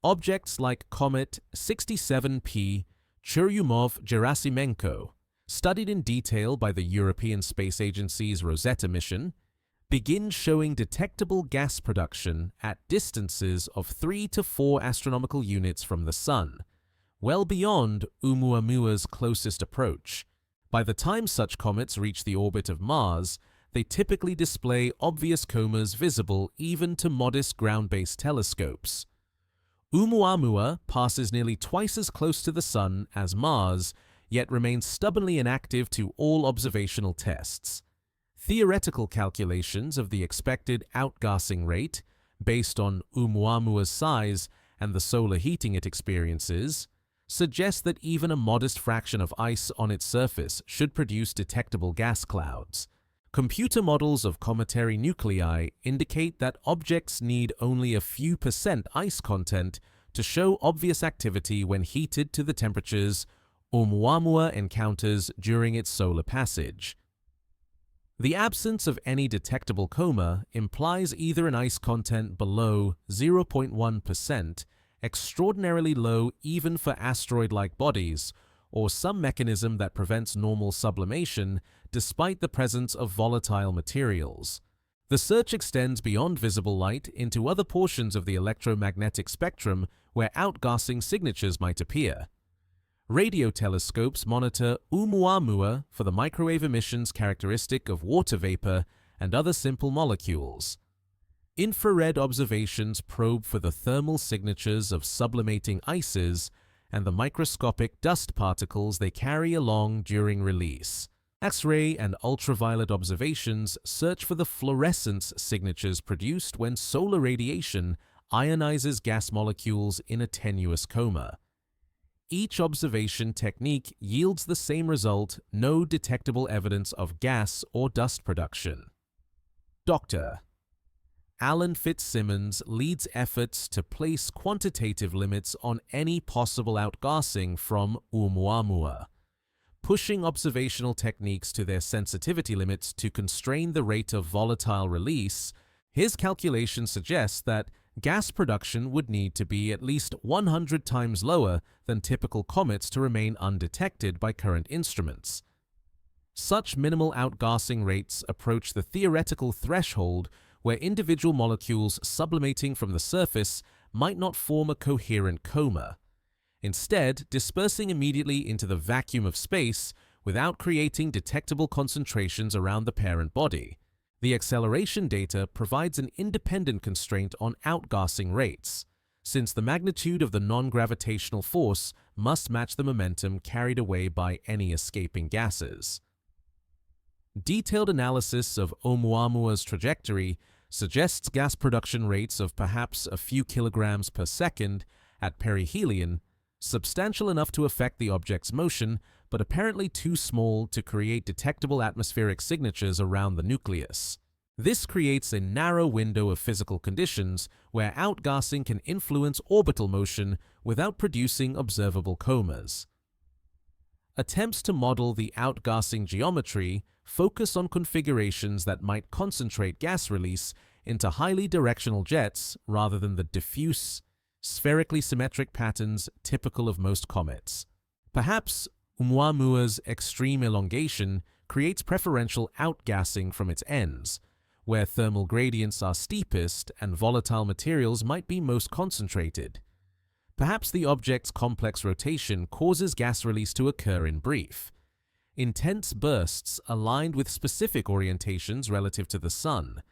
Objects like Comet 67P Churyumov-Gerasimenko, studied in detail by the European Space Agency's Rosetta mission, begin showing detectable gas production at distances of 3 to 4 astronomical units from the Sun, well beyond Oumuamua's closest approach. By the time such comets reach the orbit of Mars, they typically display obvious comas visible even to modest ground-based telescopes. Oumuamua passes nearly twice as close to the Sun as Mars, yet remains stubbornly inactive to all observational tests. Theoretical calculations of the expected outgassing rate, based on Oumuamua's size and the solar heating it experiences, suggest that even a modest fraction of ice on its surface should produce detectable gas clouds. Computer models of cometary nuclei indicate that objects need only a few % ice content to show obvious activity when heated to the temperatures Oumuamua encounters during its solar passage. The absence of any detectable coma implies either an ice content below 0.1%, extraordinarily low even for asteroid-like bodies, or some mechanism that prevents normal sublimation despite the presence of volatile materials. The search extends beyond visible light into other portions of the electromagnetic spectrum where outgassing signatures might appear. Radio telescopes monitor Oumuamua for the microwave emissions characteristic of water vapor and other simple molecules. Infrared observations probe for the thermal signatures of sublimating ices and the microscopic dust particles they carry along during release. X-ray and ultraviolet observations search for the fluorescence signatures produced when solar radiation ionizes gas molecules in a tenuous coma. Each observation technique yields the same result: no detectable evidence of gas or dust production. Dr. Alan Fitzsimmons leads efforts to place quantitative limits on any possible outgassing from Oumuamua, pushing observational techniques to their sensitivity limits to constrain the rate of volatile release. His calculations suggest that gas production would need to be at least 100 times lower than typical comets to remain undetected by current instruments. Such minimal outgassing rates approach the theoretical threshold where individual molecules sublimating from the surface might not form a coherent coma, instead dispersing immediately into the vacuum of space without creating detectable concentrations around the parent body. The acceleration data provides an independent constraint on outgassing rates, since the magnitude of the non-gravitational force must match the momentum carried away by any escaping gases. Detailed analysis of Oumuamua's trajectory suggests gas production rates of perhaps a few kilograms per second at perihelion, substantial enough to affect the object's motion, but apparently too small to create detectable atmospheric signatures around the nucleus. This creates a narrow window of physical conditions where outgassing can influence orbital motion without producing observable comas. Attempts to model the outgassing geometry focus on configurations that might concentrate gas release into highly directional jets rather than the diffuse, spherically symmetric patterns typical of most comets. Perhaps Oumuamua's extreme elongation creates preferential outgassing from its ends, where thermal gradients are steepest and volatile materials might be most concentrated. Perhaps the object's complex rotation causes gas release to occur in brief, intense bursts aligned with specific orientations relative to the Sun,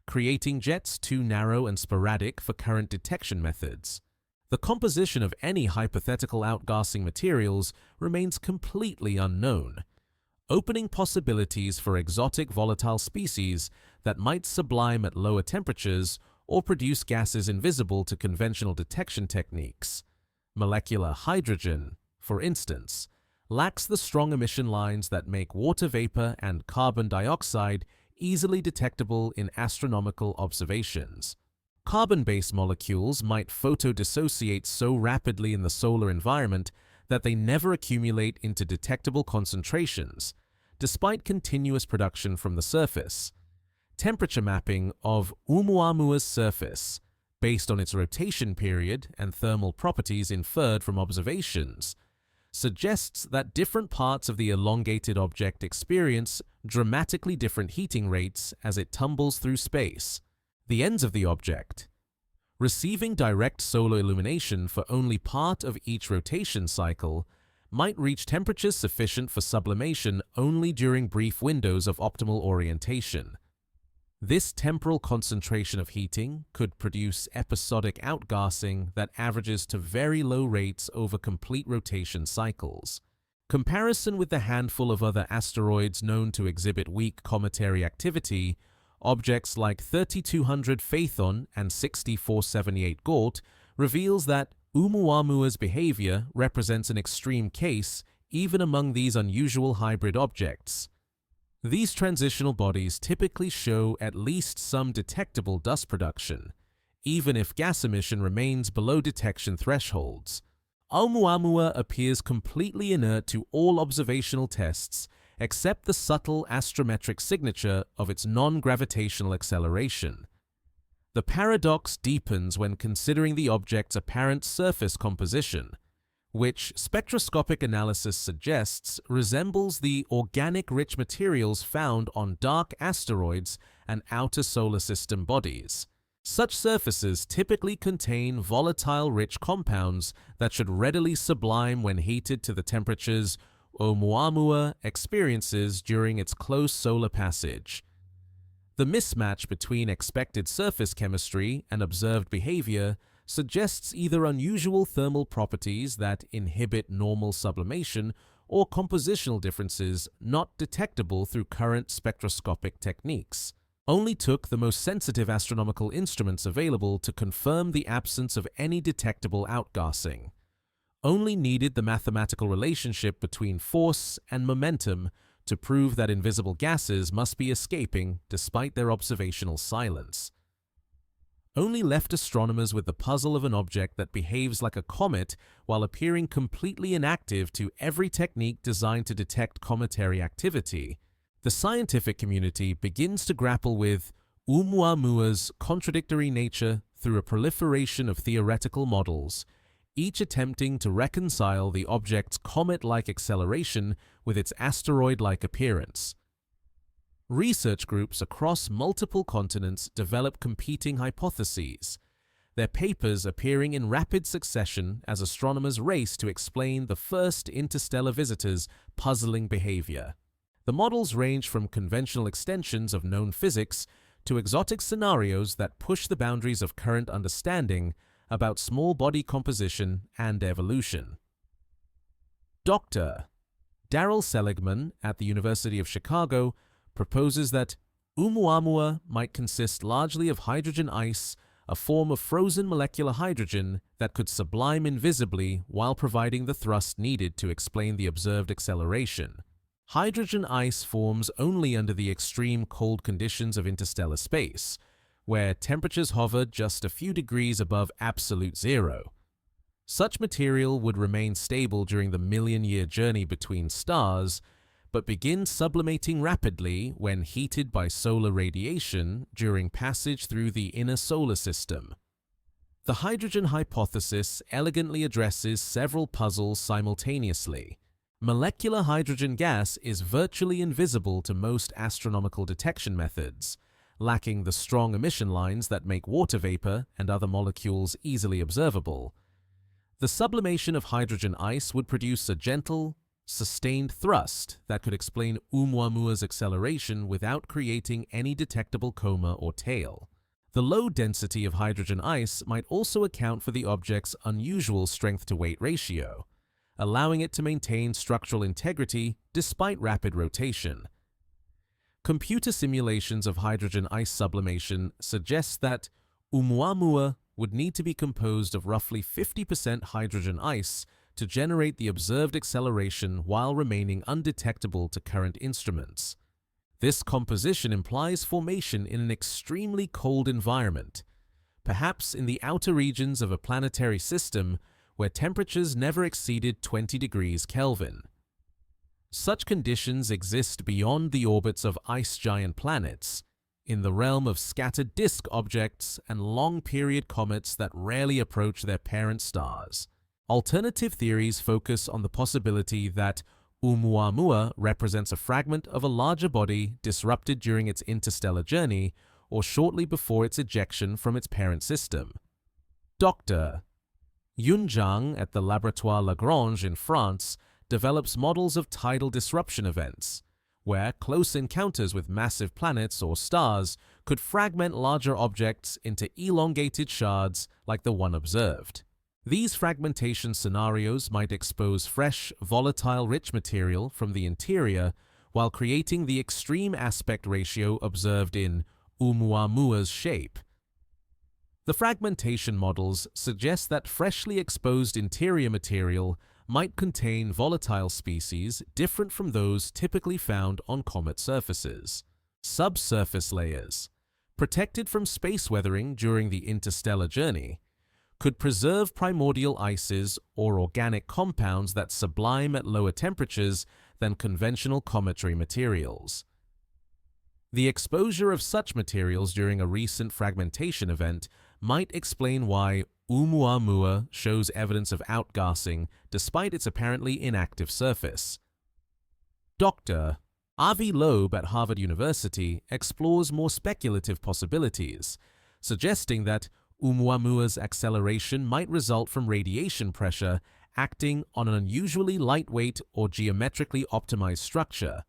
creating jets too narrow and sporadic for current detection methods. The composition of any hypothetical outgassing materials remains completely unknown, opening possibilities for exotic volatile species that might sublime at lower temperatures or produce gases invisible to conventional detection techniques. Molecular hydrogen, for instance, lacks the strong emission lines that make water vapor and carbon dioxide easily detectable in astronomical observations. Carbon-based molecules might photodissociate so rapidly in the solar environment that they never accumulate into detectable concentrations, despite continuous production from the surface. Temperature mapping of Oumuamua's surface, based on its rotation period and thermal properties inferred from observations, suggests that different parts of the elongated object experience dramatically different heating rates as it tumbles through space. The ends of the object, receiving direct solar illumination for only part of each rotation cycle, might reach temperatures sufficient for sublimation only during brief windows of optimal orientation. This temporal concentration of heating could produce episodic outgassing that averages to very low rates over complete rotation cycles. Comparison with the handful of other asteroids known to exhibit weak cometary activity, objects like 3200 Phaethon and 6478 Gort, reveals that Oumuamua's behavior represents an extreme case even among these unusual hybrid objects. These transitional bodies typically show at least some detectable dust production, even if gas emission remains below detection thresholds. Oumuamua appears completely inert to all observational tests except the subtle astrometric signature of its non-gravitational acceleration. The paradox deepens when considering the object's apparent surface composition, which spectroscopic analysis suggests resembles the organic-rich materials found on dark asteroids and outer solar system bodies. Such surfaces typically contain volatile-rich compounds that should readily sublime when heated to the temperatures Oumuamua experiences during its close solar passage. The mismatch between expected surface chemistry and observed behavior suggests either unusual thermal properties that inhibit normal sublimation or compositional differences not detectable through current spectroscopic techniques. Only took the most sensitive astronomical instruments available to confirm the absence of any detectable outgassing. Only needed the mathematical relationship between force and momentum to prove that invisible gases must be escaping despite their observational silence. Only left astronomers with the puzzle of an object that behaves like a comet while appearing completely inactive to every technique designed to detect cometary activity. The scientific community begins to grapple with Oumuamua's contradictory nature through a proliferation of theoretical models, each attempting to reconcile the object's comet-like acceleration with its asteroid-like appearance. Research groups across multiple continents develop competing hypotheses, their papers appearing in rapid succession as astronomers race to explain the first interstellar visitors' puzzling behavior. The models range from conventional extensions of known physics to exotic scenarios that push the boundaries of current understanding about small body composition and evolution. Dr. Darrell Seligman at the University of Chicago proposes that Oumuamua might consist largely of hydrogen ice, a form of frozen molecular hydrogen that could sublime invisibly while providing the thrust needed to explain the observed acceleration. Hydrogen ice forms only under the extreme cold conditions of interstellar space, where temperatures hover just a few degrees above absolute zero. Such material would remain stable during the million-year journey between stars, but begin sublimating rapidly when heated by solar radiation during passage through the inner solar system. The hydrogen hypothesis elegantly addresses several puzzles simultaneously. Molecular hydrogen gas is virtually invisible to most astronomical detection methods, lacking the strong emission lines that make water vapor and other molecules easily observable. The sublimation of hydrogen ice would produce a gentle, sustained thrust that could explain Oumuamua's acceleration without creating any detectable coma or tail. The low density of hydrogen ice might also account for the object's unusual strength-to-weight ratio, allowing it to maintain structural integrity despite rapid rotation. Computer simulations of hydrogen ice sublimation suggest that Oumuamua would need to be composed of roughly 50% hydrogen ice to generate the observed acceleration while remaining undetectable to current instruments. This composition implies formation in an extremely cold environment, perhaps in the outer regions of a planetary system where temperatures never exceeded 20 degrees Kelvin. Such conditions exist beyond the orbits of ice giant planets, in the realm of scattered disk objects and long-period comets that rarely approach their parent stars. Alternative theories focus on the possibility that Oumuamua represents a fragment of a larger body disrupted during its interstellar journey or shortly before its ejection from its parent system. Dr. Yun Zhang at the Laboratoire Lagrange in France develops models of tidal disruption events, where close encounters with massive planets or stars could fragment larger objects into elongated shards like the one observed. These fragmentation scenarios might expose fresh, volatile-rich material from the interior while creating the extreme aspect ratio observed in Oumuamua's shape. The fragmentation models suggest that freshly exposed interior material might contain volatile species different from those typically found on comet surfaces. Subsurface layers, protected from space weathering during the interstellar journey, could preserve primordial ices or organic compounds that sublime at lower temperatures than conventional cometary materials. The exposure of such materials during a recent fragmentation event might explain why Oumuamua shows evidence of outgassing despite its apparently inactive surface. Dr. Avi Loeb at Harvard University explores more speculative possibilities, suggesting that Oumuamua's acceleration might result from radiation pressure acting on an unusually lightweight or geometrically optimized structure.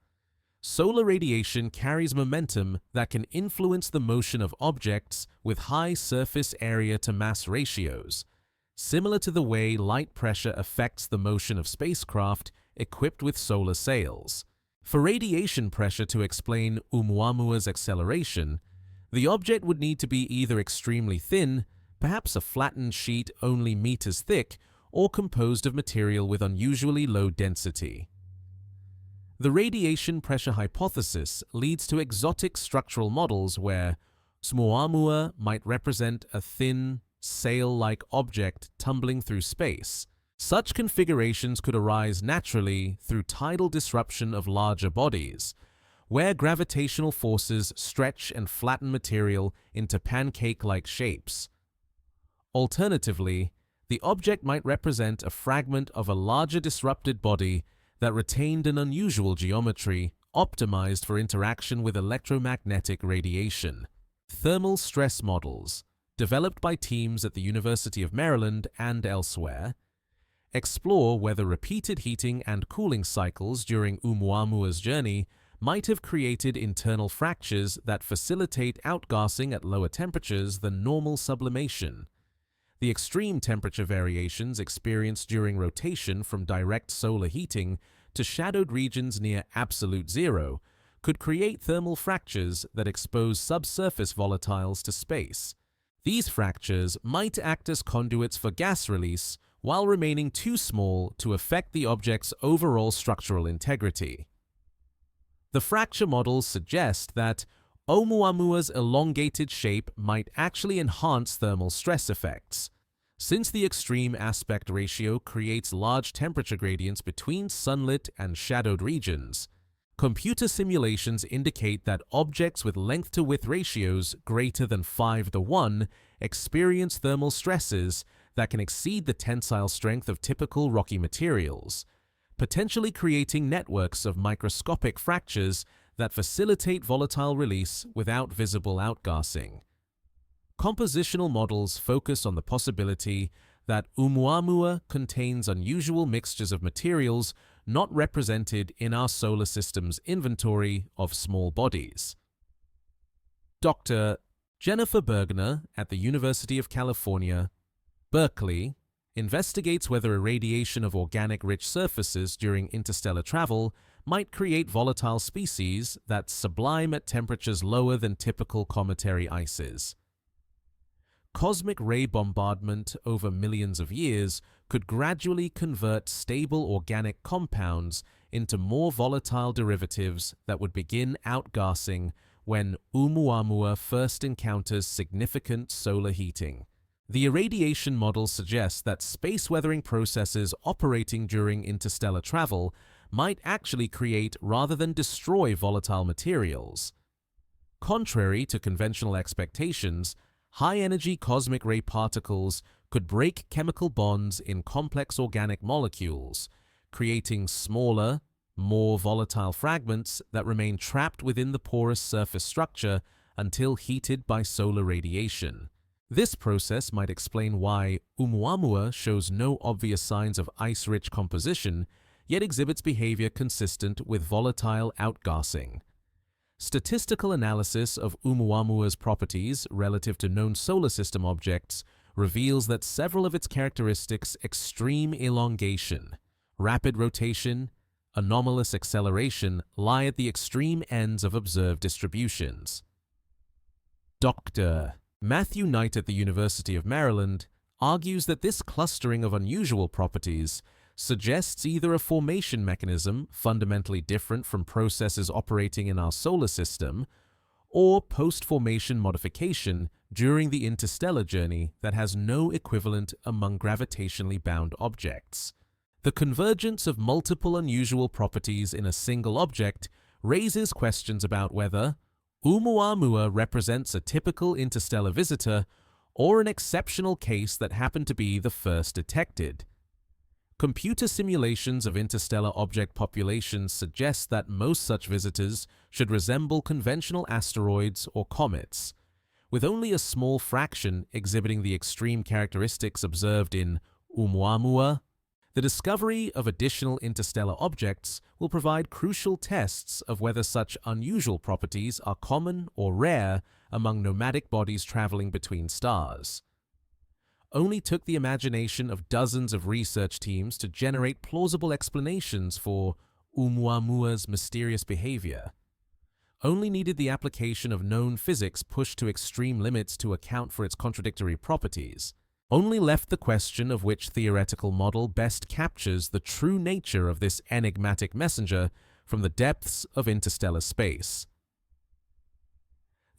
Solar radiation carries momentum that can influence the motion of objects with high surface area to mass ratios, similar to the way light pressure affects the motion of spacecraft equipped with solar sails. For radiation pressure to explain Oumuamua's acceleration, the object would need to be either extremely thin, perhaps a flattened sheet only meters thick, or composed of material with unusually low density. The radiation pressure hypothesis leads to exotic structural models where Oumuamua might represent a thin, sail-like object tumbling through space. Such configurations could arise naturally through tidal disruption of larger bodies, where gravitational forces stretch and flatten material into pancake-like shapes. Alternatively, the object might represent a fragment of a larger disrupted body that retained an unusual geometry optimized for interaction with electromagnetic radiation. Thermal stress models, developed by teams at the University of Maryland and elsewhere, explore whether repeated heating and cooling cycles during Oumuamua's journey might have created internal fractures that facilitate outgassing at lower temperatures than normal sublimation. The extreme temperature variations experienced during rotation from direct solar heating to shadowed regions near absolute zero could create thermal fractures that expose subsurface volatiles to space. These fractures might act as conduits for gas release while remaining too small to affect the object's overall structural integrity. The fracture models suggest that Oumuamua's elongated shape might actually enhance thermal stress effects. Since the extreme aspect ratio creates large temperature gradients between sunlit and shadowed regions, computer simulations indicate that objects with length-to-width ratios greater than 5:1 experience thermal stresses that can exceed the tensile strength of typical rocky materials, potentially creating networks of microscopic fractures that facilitate volatile release without visible outgassing. Compositional models focus on the possibility that Oumuamua contains unusual mixtures of materials not represented in our solar system's inventory of small bodies. Dr. Jennifer Bergner at the University of California, Berkeley, investigates whether irradiation of organic-rich surfaces during interstellar travel might create volatile species that sublime at temperatures lower than typical cometary ices. Cosmic ray bombardment over millions of years could gradually convert stable organic compounds into more volatile derivatives that would begin outgassing when Oumuamua first encounters significant solar heating. The irradiation model suggests that space weathering processes operating during interstellar travel might actually create rather than destroy volatile materials. Contrary to conventional expectations, high-energy cosmic ray particles could break chemical bonds in complex organic molecules, creating smaller, more volatile fragments that remain trapped within the porous surface structure until heated by solar radiation. This process might explain why Oumuamua shows no obvious signs of ice-rich composition, yet exhibits behavior consistent with volatile outgassing. Statistical analysis of Oumuamua's properties relative to known solar system objects reveals that several of its characteristics, extreme elongation, rapid rotation, anomalous acceleration, lie at the extreme ends of observed distributions. Dr. Matthew Knight at the University of Maryland argues that this clustering of unusual properties suggests either a formation mechanism fundamentally different from processes operating in our solar system, or post-formation modification during the interstellar journey that has no equivalent among gravitationally bound objects. The convergence of multiple unusual properties in a single object raises questions about whether Oumuamua represents a typical interstellar visitor or an exceptional case that happened to be the first detected. Computer simulations of interstellar object populations suggest that most such visitors should resemble conventional asteroids or comets, with only a small fraction exhibiting the extreme characteristics observed in Oumuamua. The discovery of additional interstellar objects will provide crucial tests of whether such unusual properties are common or rare among nomadic bodies traveling between stars. Only took the imagination of dozens of research teams to generate plausible explanations for Oumuamua's mysterious behavior. Only needed the application of known physics pushed to extreme limits to account for its contradictory properties. Only left the question of which theoretical model best captures the true nature of this enigmatic messenger from the depths of interstellar space.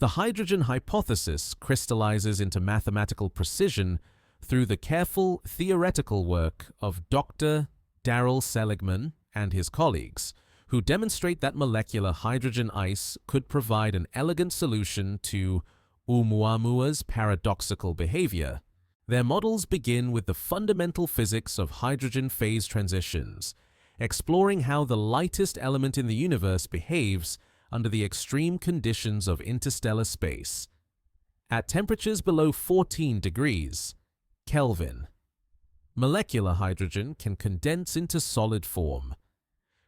The hydrogen hypothesis crystallizes into mathematical precision through the careful theoretical work of Dr. Darrell Seligman and his colleagues, who demonstrate that molecular hydrogen ice could provide an elegant solution to Oumuamua's paradoxical behavior. Their models begin with the fundamental physics of hydrogen phase transitions, exploring how the lightest element in the universe behaves under the extreme conditions of interstellar space. At temperatures below 14 degrees Kelvin, molecular hydrogen can condense into solid form,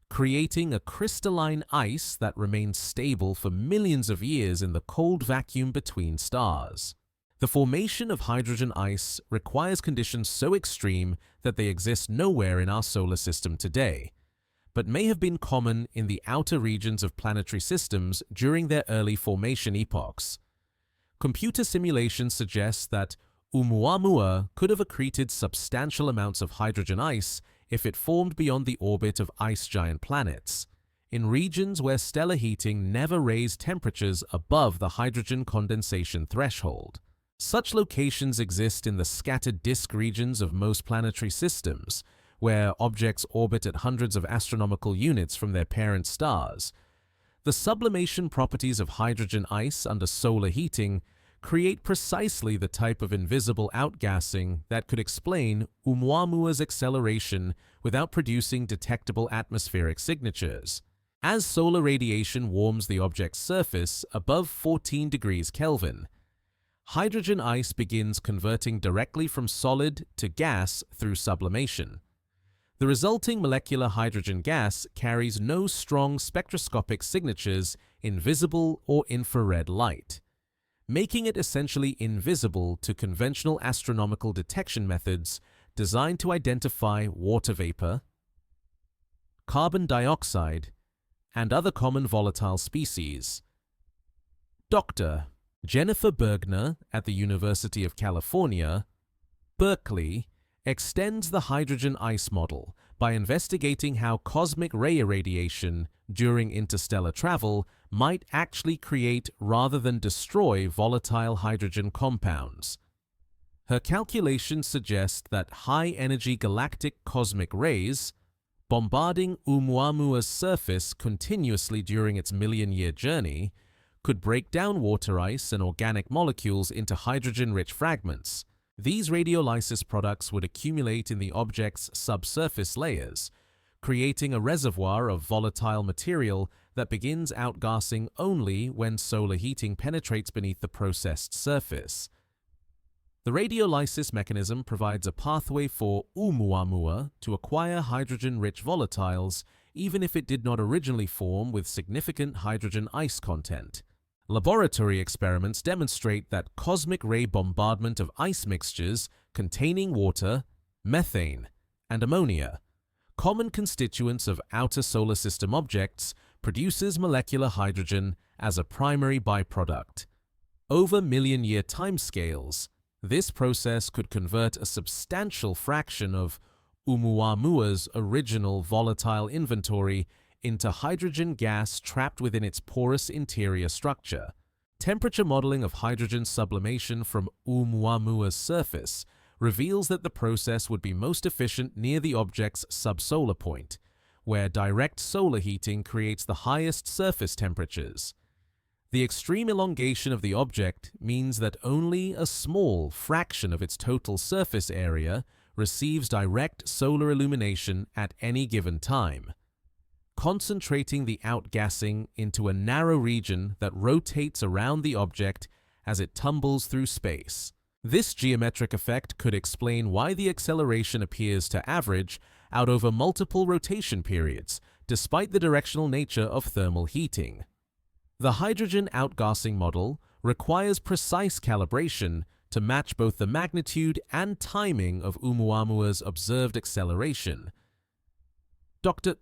creating a crystalline ice that remains stable for millions of years in the cold vacuum between stars. The formation of hydrogen ice requires conditions so extreme that they exist nowhere in our solar system today, but may have been common in the outer regions of planetary systems during their early formation epochs. Computer simulations suggest that Oumuamua could have accreted substantial amounts of hydrogen ice if it formed beyond the orbit of ice giant planets, in regions where stellar heating never raised temperatures above the hydrogen condensation threshold. Such locations exist in the scattered disk regions of most planetary systems, where objects orbit at hundreds of astronomical units from their parent stars. The sublimation properties of hydrogen ice under solar heating create precisely the type of invisible outgassing that could explain Oumuamua's acceleration without producing detectable atmospheric signatures. As solar radiation warms the object's surface above 14 degrees Kelvin, hydrogen ice begins converting directly from solid to gas through sublimation. The resulting molecular hydrogen gas carries no strong spectroscopic signatures in visible or infrared light, making it essentially invisible to conventional astronomical detection methods designed to identify water vapor, carbon dioxide, and other common volatile species. Dr. Jennifer Bergner at the University of California, Berkeley, extends the hydrogen ice model by investigating how cosmic ray irradiation during interstellar travel might actually create rather than destroy volatile hydrogen compounds. Her calculations suggest that high-energy galactic cosmic rays, bombarding Oumuamua's surface continuously during its million-year journey, could break down water ice and organic molecules into hydrogen-rich fragments. These radiolysis products would accumulate in the object's subsurface layers, creating a reservoir of volatile material that begins outgassing only when solar heating penetrates beneath the processed surface. The radiolysis mechanism provides a pathway for Oumuamua to acquire hydrogen-rich volatiles even if it did not originally form with significant hydrogen ice content. Laboratory experiments demonstrate that cosmic ray bombardment of ice mixtures containing water, methane, and ammonia, common constituents of outer solar system objects, produces molecular hydrogen as a primary byproduct. Over million-year timescales, this process could convert a substantial fraction of Oumuamua's original volatile inventory into hydrogen gas trapped within its porous interior structure. Temperature modeling of hydrogen sublimation from Oumuamua's surface reveals that the process would be most efficient near the object's subsolar point, where direct solar heating creates the highest surface temperatures. The extreme elongation of the object means that only a small fraction of its total surface area receives direct solar illumination at any given time, concentrating the outgassing into a narrow region that rotates around the object as it tumbles through space. This geometric effect could explain why the acceleration appears to average out over multiple rotation periods, despite the directional nature of thermal heating. The hydrogen outgassing model requires precise calibration to match both the magnitude and timing of Oumuamua's observed acceleration. Dr.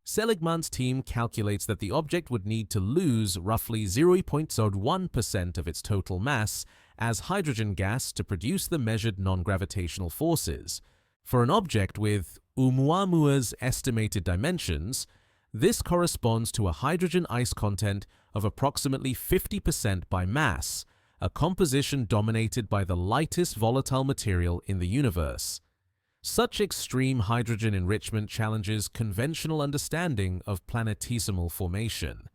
Seligman's team calculates that the object would need to lose roughly 0.01% of its total mass as hydrogen gas to produce the measured non-gravitational forces. For an object with Oumuamua's estimated dimensions, this corresponds to a hydrogen ice content of approximately 50% by mass, a composition dominated by the lightest volatile material in the universe. Such extreme hydrogen enrichment challenges conventional understanding of planetesimal formation.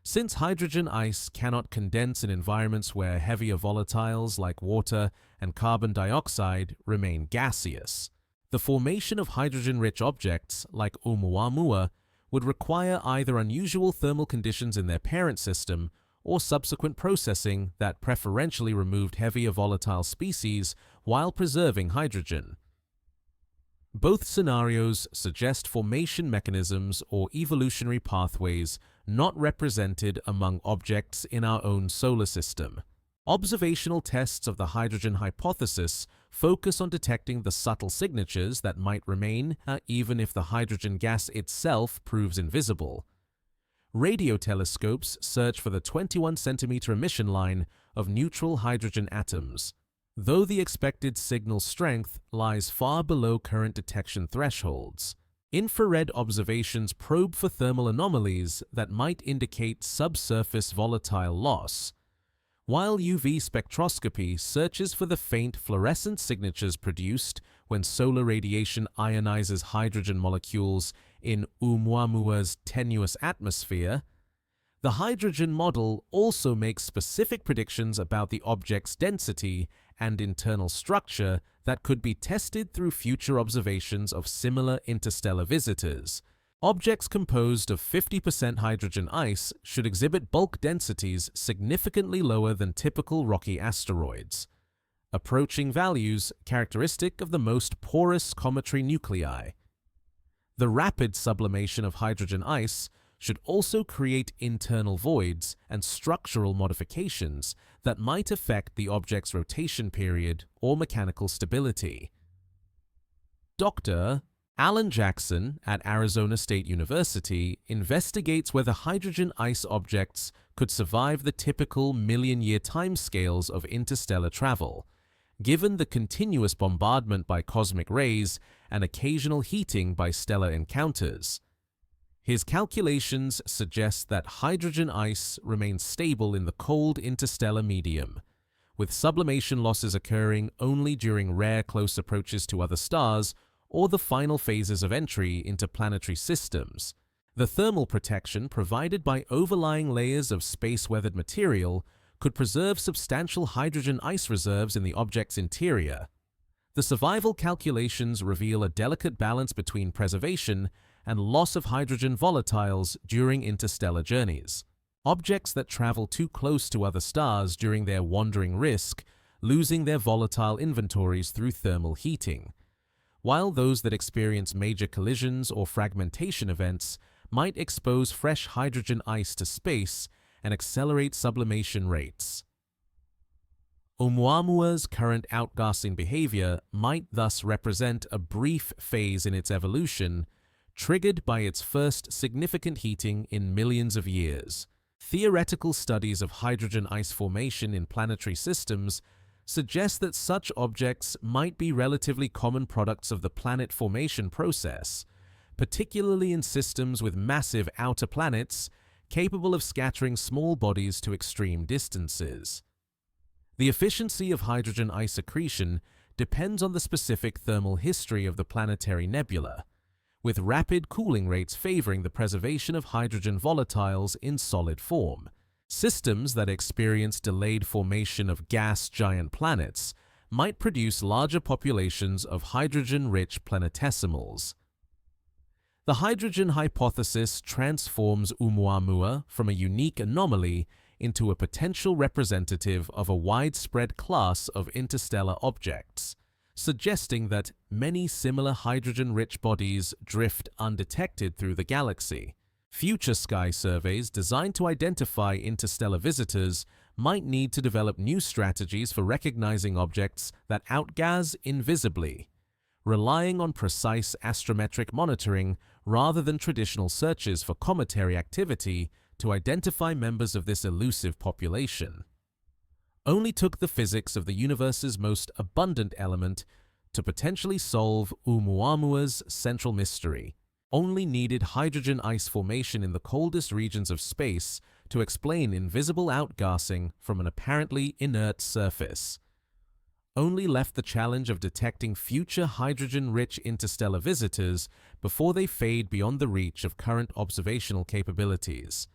Since hydrogen ice cannot condense in environments where heavier volatiles like water and carbon dioxide remain gaseous, the formation of hydrogen-rich objects like Oumuamua would require either unusual thermal conditions in their parent system or subsequent processing that preferentially removed heavier volatile species while preserving hydrogen. Both scenarios suggest formation mechanisms or evolutionary pathways not represented among objects in our own solar system. Observational tests of the hydrogen hypothesis focus on detecting the subtle signatures that might remain even if the hydrogen gas itself proves invisible. Radio telescopes search for the 21-centimeter emission line of neutral hydrogen atoms, though the expected signal strength lies far below current detection thresholds. Infrared observations probe for thermal anomalies that might indicate subsurface volatile loss, while UV spectroscopy searches for the faint fluorescent signatures produced when solar radiation ionizes hydrogen molecules in Oumuamua's tenuous atmosphere. The hydrogen model also makes specific predictions about the object's density and internal structure that could be tested through future observations of similar interstellar visitors. Objects composed of 50% hydrogen ice should exhibit bulk densities significantly lower than typical rocky asteroids, approaching values characteristic of the most porous cometary nuclei. The rapid sublimation of hydrogen ice should also create internal voids and structural modifications that might affect the object's rotation period or mechanical stability. Dr. Alan Jackson at Arizona State University investigates whether hydrogen ice objects could survive the typical million-year timescales of interstellar travel, given the continuous bombardment by cosmic rays and occasional heating by stellar encounters. His calculations suggest that hydrogen ice remains stable in the cold interstellar medium, with sublimation losses occurring only during rare close approaches to other stars or the final phases of entry into planetary systems. The thermal protection provided by overlying layers of space-weathered material could preserve substantial hydrogen ice reserves in the object's interior. The survival calculations reveal a delicate balance between preservation and loss of hydrogen volatiles during interstellar journeys. Objects that travel too close to other stars during their wandering risk losing their volatile inventories through thermal heating, while those that experience major collisions or fragmentation events might expose fresh hydrogen ice to space and accelerate sublimation rates. Oumuamua's current outgassing behavior might thus represent a brief phase in its evolution, triggered by its first significant heating in millions of years. Theoretical studies of hydrogen ice formation in planetary systems suggest that such objects might be relatively common products of the planet formation process, particularly in systems with massive outer planets capable of scattering small bodies to extreme distances. The efficiency of hydrogen ice accretion depends on the specific thermal history of the planetary nebula, with rapid cooling rates favoring the preservation of hydrogen volatiles in solid form. Systems that experience delayed formation of gas giant planets might produce larger populations of hydrogen-rich planetesimals. The hydrogen hypothesis transforms Oumuamua from a unique anomaly into a potential representative of a widespread class of interstellar objects, suggesting that many similar hydrogen-rich bodies drift undetected through the galaxy. Future sky surveys designed to identify interstellar visitors might need to develop new strategies for recognizing objects that outgas invisibly, relying on precise astrometric monitoring rather than traditional searches for cometary activity to identify members of this elusive population. Only took the physics of the universe's most abundant element to potentially solve Oumuamua's central mystery. Only needed hydrogen ice formation in the coldest regions of space to explain invisible outgassing from an apparently inert surface. Only left the challenge of detecting future hydrogen-rich interstellar visitors before they fade beyond the reach of current observational capabilities.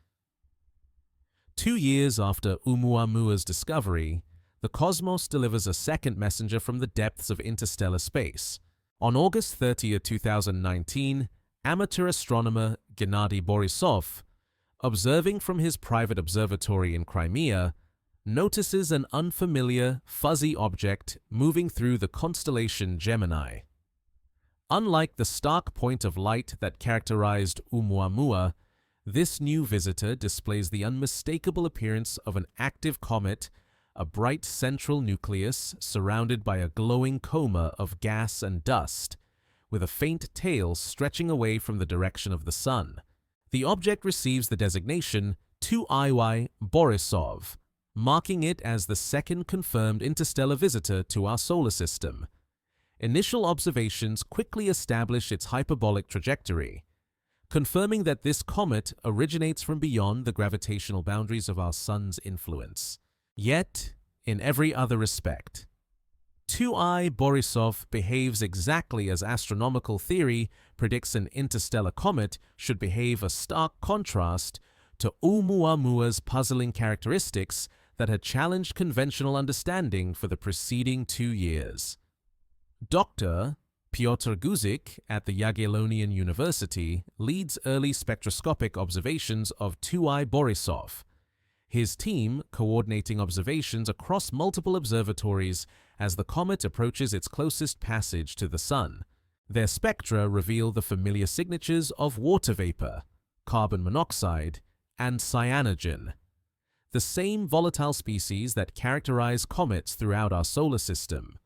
2 years after Oumuamua's discovery, the cosmos delivers a second messenger from the depths of interstellar space. On August 30, 2019, amateur astronomer Gennady Borisov, observing from his private observatory in Crimea, notices an unfamiliar, fuzzy object moving through the constellation Gemini. Unlike the stark point of light that characterized Oumuamua, this new visitor displays the unmistakable appearance of an active comet, a bright central nucleus surrounded by a glowing coma of gas and dust, with a faint tail stretching away from the direction of the sun. The object receives the designation 2IY Borisov, marking it as the second confirmed interstellar visitor to our solar system. Initial observations quickly establish its hyperbolic trajectory, confirming that this comet originates from beyond the gravitational boundaries of our sun's influence. Yet, in every other respect, 2I Borisov behaves exactly as astronomical theory predicts an interstellar comet should behave, a stark contrast to Oumuamua's puzzling characteristics that had challenged conventional understanding for the preceding 2 years. Dr. Piotr Guzik at the Jagiellonian University leads early spectroscopic observations of 2I Borisov, his team coordinating observations across multiple observatories as the comet approaches its closest passage to the Sun. Their spectra reveal the familiar signatures of water vapor, carbon monoxide, and cyanogen, the same volatile species that characterize comets throughout our solar system.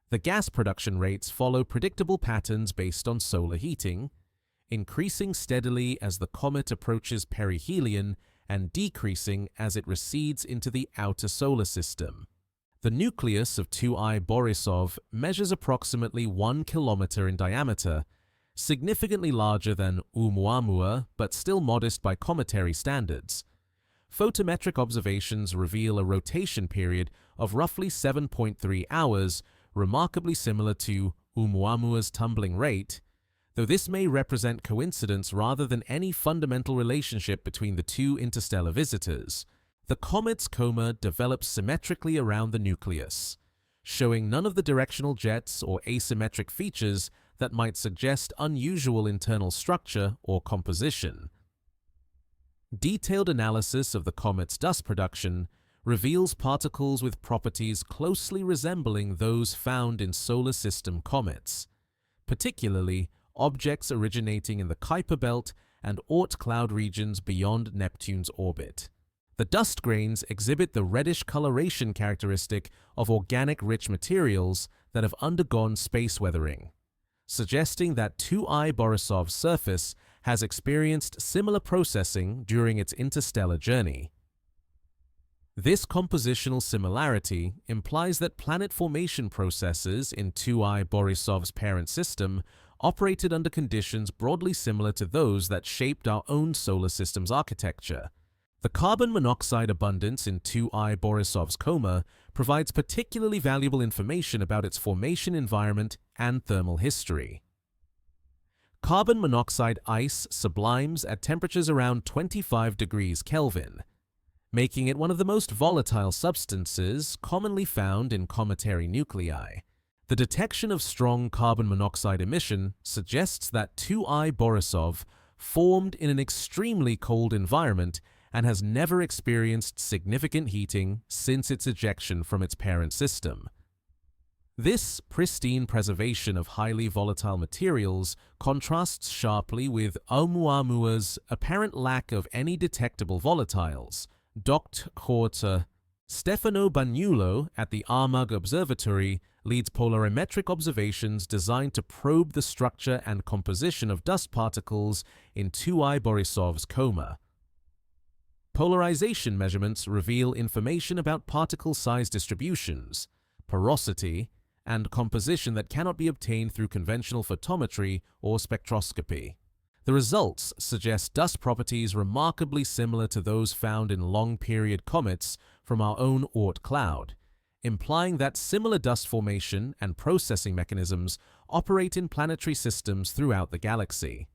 The gas production rates follow predictable patterns based on solar heating, increasing steadily as the comet approaches perihelion and decreasing as it recedes into the outer solar system. The nucleus of 2I Borisov measures approximately 1 kilometer in diameter, significantly larger than Oumuamua but still modest by cometary standards. Photometric observations reveal a rotation period of roughly 7.3 hours, remarkably similar to Oumuamua's tumbling rate, though this may represent coincidence rather than any fundamental relationship between the two interstellar visitors. The comet's coma develops symmetrically around the nucleus, showing none of the directional jets or asymmetric features that might suggest unusual internal structure or composition. Detailed analysis of the comet's dust production reveals particles with properties closely resembling those found in solar system comets, particularly objects originating in the Kuiper belt and Oort cloud regions beyond Neptune's orbit. The dust grains exhibit the reddish coloration characteristic of organic-rich materials that have undergone space weathering, suggesting that 2I Borisov's surface has experienced similar processing during its interstellar journey. This compositional similarity implies that planet formation processes in 2I Borisov's parent system operated under conditions broadly similar to those that shaped our own solar system's architecture. The carbon monoxide abundance in 2I Borisov's coma provides particularly valuable information about its formation environment and thermal history. Carbon monoxide ice sublimes at temperatures around 25 degrees Kelvin, making it one of the most volatile substances commonly found in cometary nuclei. The detection of strong carbon monoxide emission suggests that 2I Borisov formed in an extremely cold environment and has never experienced significant heating since its ejection from its parent system. This pristine preservation of highly volatile materials contrasts sharply with Oumuamua's apparent lack of any detectable volatiles. Dr. Stefano Bagnulo at the Armagh Observatory leads polarimetric observations designed to probe the structure and composition of dust particles in 2I Borisov's coma. Polarization measurements reveal information about particle size distributions, porosity, and composition that cannot be obtained through conventional photometry or spectroscopy. The results suggest dust properties remarkably similar to those found in long-period comets from our own Oort cloud, implying that similar dust formation and processing mechanisms operate in planetary systems throughout the galaxy.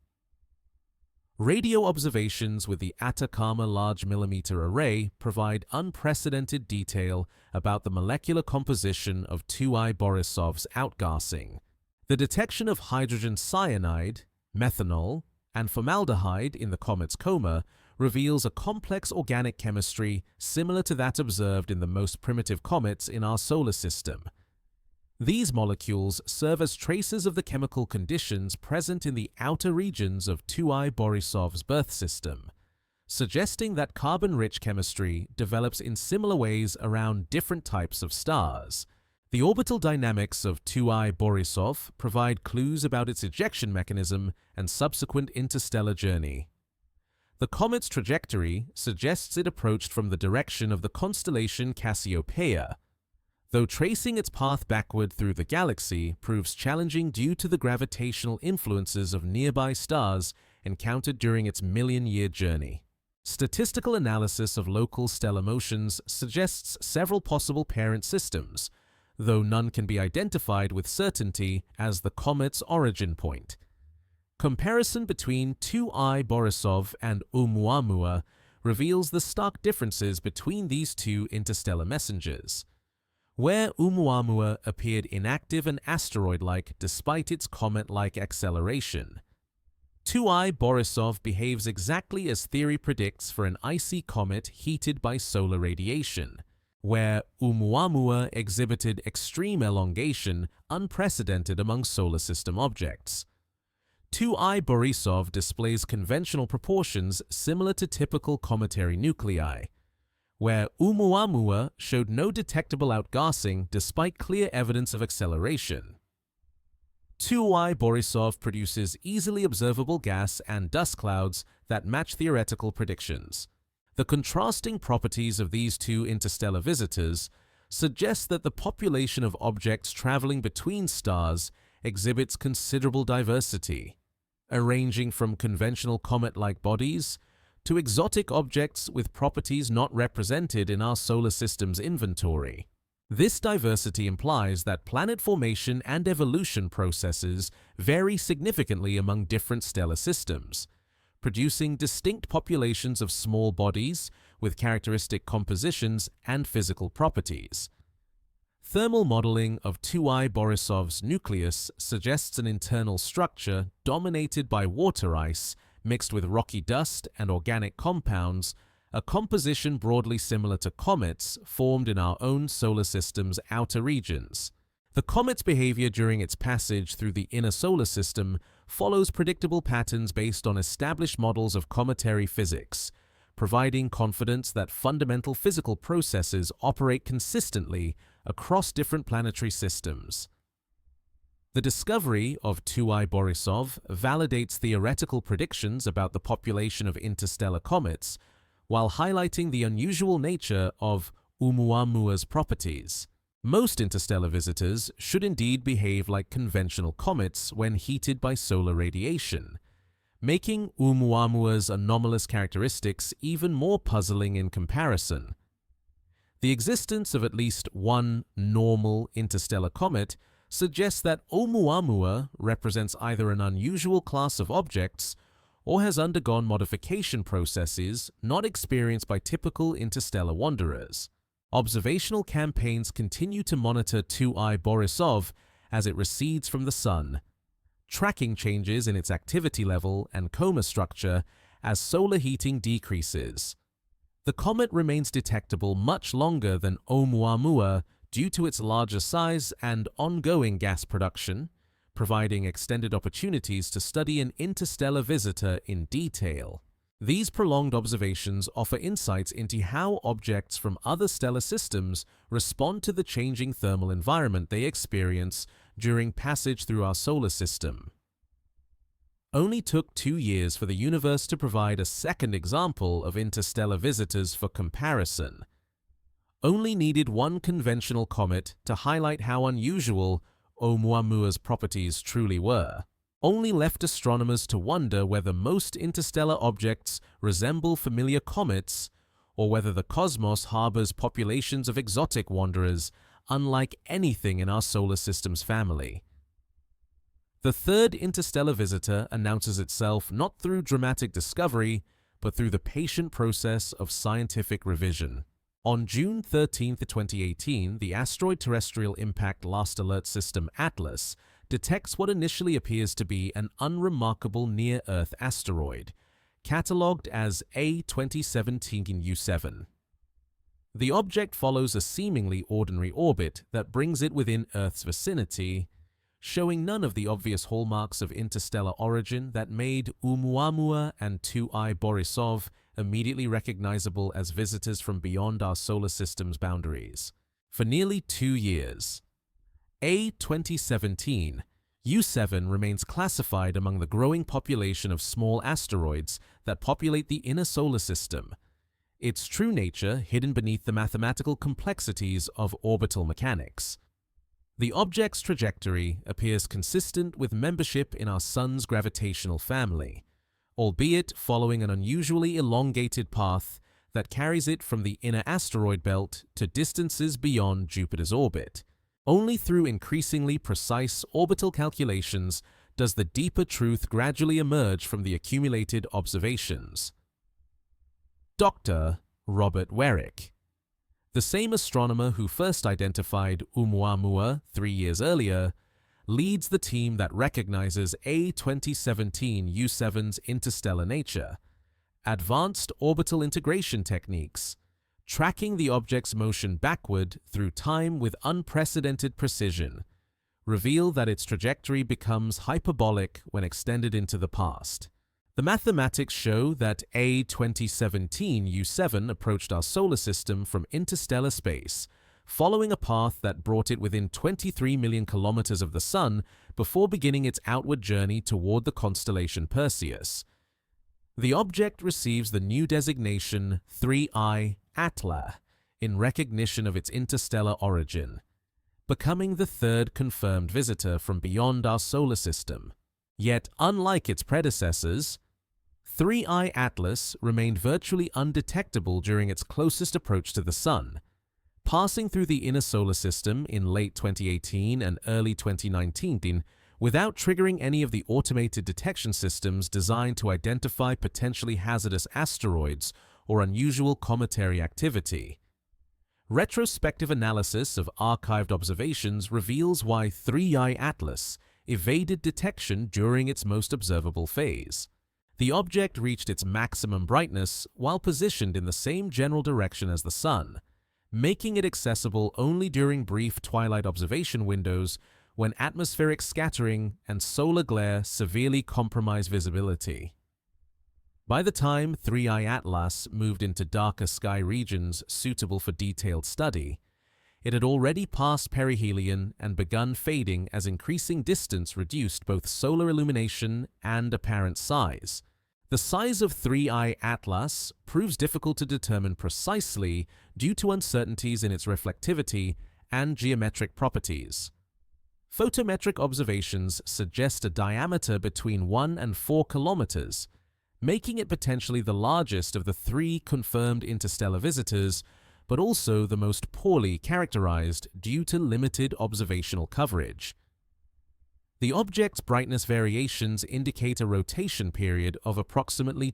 Radio observations with the Atacama Large Millimeter Array provide unprecedented detail about the molecular composition of 2I Borisov's outgassing. The detection of hydrogen cyanide, methanol, and formaldehyde in the comet's coma reveals a complex organic chemistry similar to that observed in the most primitive comets in our solar system. These molecules serve as traces of the chemical conditions present in the outer regions of 2I Borisov's birth system, suggesting that carbon-rich chemistry develops in similar ways around different types of stars. The orbital dynamics of 2I Borisov provide clues about its ejection mechanism and subsequent interstellar journey. The comet's trajectory suggests it approached from the direction of the constellation Cassiopeia, though tracing its path backward through the galaxy proves challenging due to the gravitational influences of nearby stars encountered during its million-year journey. Statistical analysis of local stellar motions suggests several possible parent systems, though none can be identified with certainty as the comet's origin point. Comparison between 2I Borisov and Oumuamua reveals the stark differences between these two interstellar messengers. Where Oumuamua appeared inactive and asteroid-like despite its comet-like acceleration, 2I Borisov behaves exactly as theory predicts for an icy comet heated by solar radiation, where Oumuamua exhibited extreme elongation unprecedented among solar system objects. 2I Borisov displays conventional proportions similar to typical cometary nuclei, where Oumuamua showed no detectable outgassing despite clear evidence of acceleration. 2I Borisov produces easily observable gas and dust clouds that match theoretical predictions. The contrasting properties of these two interstellar visitors suggest that the population of objects traveling between stars exhibits considerable diversity, ranging from conventional comet-like bodies to exotic objects with properties not represented in our solar system's inventory. This diversity implies that planet formation and evolution processes vary significantly among different stellar systems, producing distinct populations of small bodies with characteristic compositions and physical properties. Thermal modeling of 2I Borisov's nucleus suggests an internal structure dominated by water ice mixed with rocky dust and organic compounds, a composition broadly similar to comets formed in our own solar system's outer regions. The comet's behavior during its passage through the inner solar system follows predictable patterns based on established models of cometary physics, providing confidence that fundamental physical processes operate consistently across different planetary systems. The discovery of 2I Borisov validates theoretical predictions about the population of interstellar comets, while highlighting the unusual nature of Oumuamua's properties. Most interstellar visitors should indeed behave like conventional comets when heated by solar radiation, making Oumuamua's anomalous characteristics even more puzzling in comparison. The existence of at least one normal interstellar comet suggests that Oumuamua represents either an unusual class of objects or has undergone modification processes not experienced by typical interstellar wanderers. Observational campaigns continue to monitor 2I Borisov as it recedes from the Sun, tracking changes in its activity level and coma structure as solar heating decreases. The comet remains detectable much longer than Oumuamua due to its larger size and ongoing gas production, providing extended opportunities to study an interstellar visitor in detail. These prolonged observations offer insights into how objects from other stellar systems respond to the changing thermal environment they experience during passage through our solar system. Only took 2 years for the universe to provide a second example of interstellar visitors for comparison. Only needed one conventional comet to highlight how unusual Oumuamua's properties truly were. Only left astronomers to wonder whether most interstellar objects resemble familiar comets or whether the cosmos harbors populations of exotic wanderers unlike anything in our solar system's family. The third interstellar visitor announces itself not through dramatic discovery, but through the patient process of scientific revision. On June 13, 2018, the Asteroid Terrestrial Impact Last Alert System ATLAS detects what initially appears to be an unremarkable near-Earth asteroid, catalogued as A2017U7. The object follows a seemingly ordinary orbit that brings it within Earth's vicinity, showing none of the obvious hallmarks of interstellar origin that made Oumuamua and 2I Borisov immediately recognizable as visitors from beyond our solar system's boundaries. For nearly 2 years, A2017U7 remains classified among the growing population of small asteroids that populate the inner solar system, its true nature hidden beneath the mathematical complexities of orbital mechanics. The object's trajectory appears consistent with membership in our Sun's gravitational family, albeit following an unusually elongated path that carries it from the inner asteroid belt to distances beyond Jupiter's orbit. Only through increasingly precise orbital calculations does the deeper truth gradually emerge from the accumulated observations. Dr. Robert Werrick, the same astronomer who first identified Oumuamua 3 years earlier, leads the team that recognizes A2017U7's interstellar nature. Advanced orbital integration techniques, tracking the object's motion backward through time with unprecedented precision, reveal that its trajectory becomes hyperbolic when extended into the past. The mathematics show that A2017U7 approached our solar system from interstellar space, following a path that brought it within 23 million kilometers of the Sun before beginning its outward journey toward the constellation Perseus. The object receives the new designation 3I Atla in recognition of its interstellar origin, becoming the third confirmed visitor from beyond our solar system. Yet, unlike its predecessors, 3I Atlas remained virtually undetectable during its closest approach to the Sun, passing through the inner solar system in late 2018 and early 2019 without triggering any of the automated detection systems designed to identify potentially hazardous asteroids or unusual cometary activity. Retrospective analysis of archived observations reveals why 3I Atlas evaded detection during its most observable phase. The object reached its maximum brightness while positioned in the same general direction as the Sun, making it accessible only during brief twilight observation windows when atmospheric scattering and solar glare severely compromise visibility. By the time 3I Atlas moved into darker sky regions suitable for detailed study, it had already passed perihelion and begun fading as increasing distance reduced both solar illumination and apparent size. The size of 3I Atlas proves difficult to determine precisely due to uncertainties in its reflectivity and geometric properties. Photometric observations suggest a diameter between 1 and 4 kilometers, making it potentially the largest of the 3 confirmed interstellar visitors, but also the most poorly characterized due to limited observational coverage. The object's brightness variations indicate a rotation period of approximately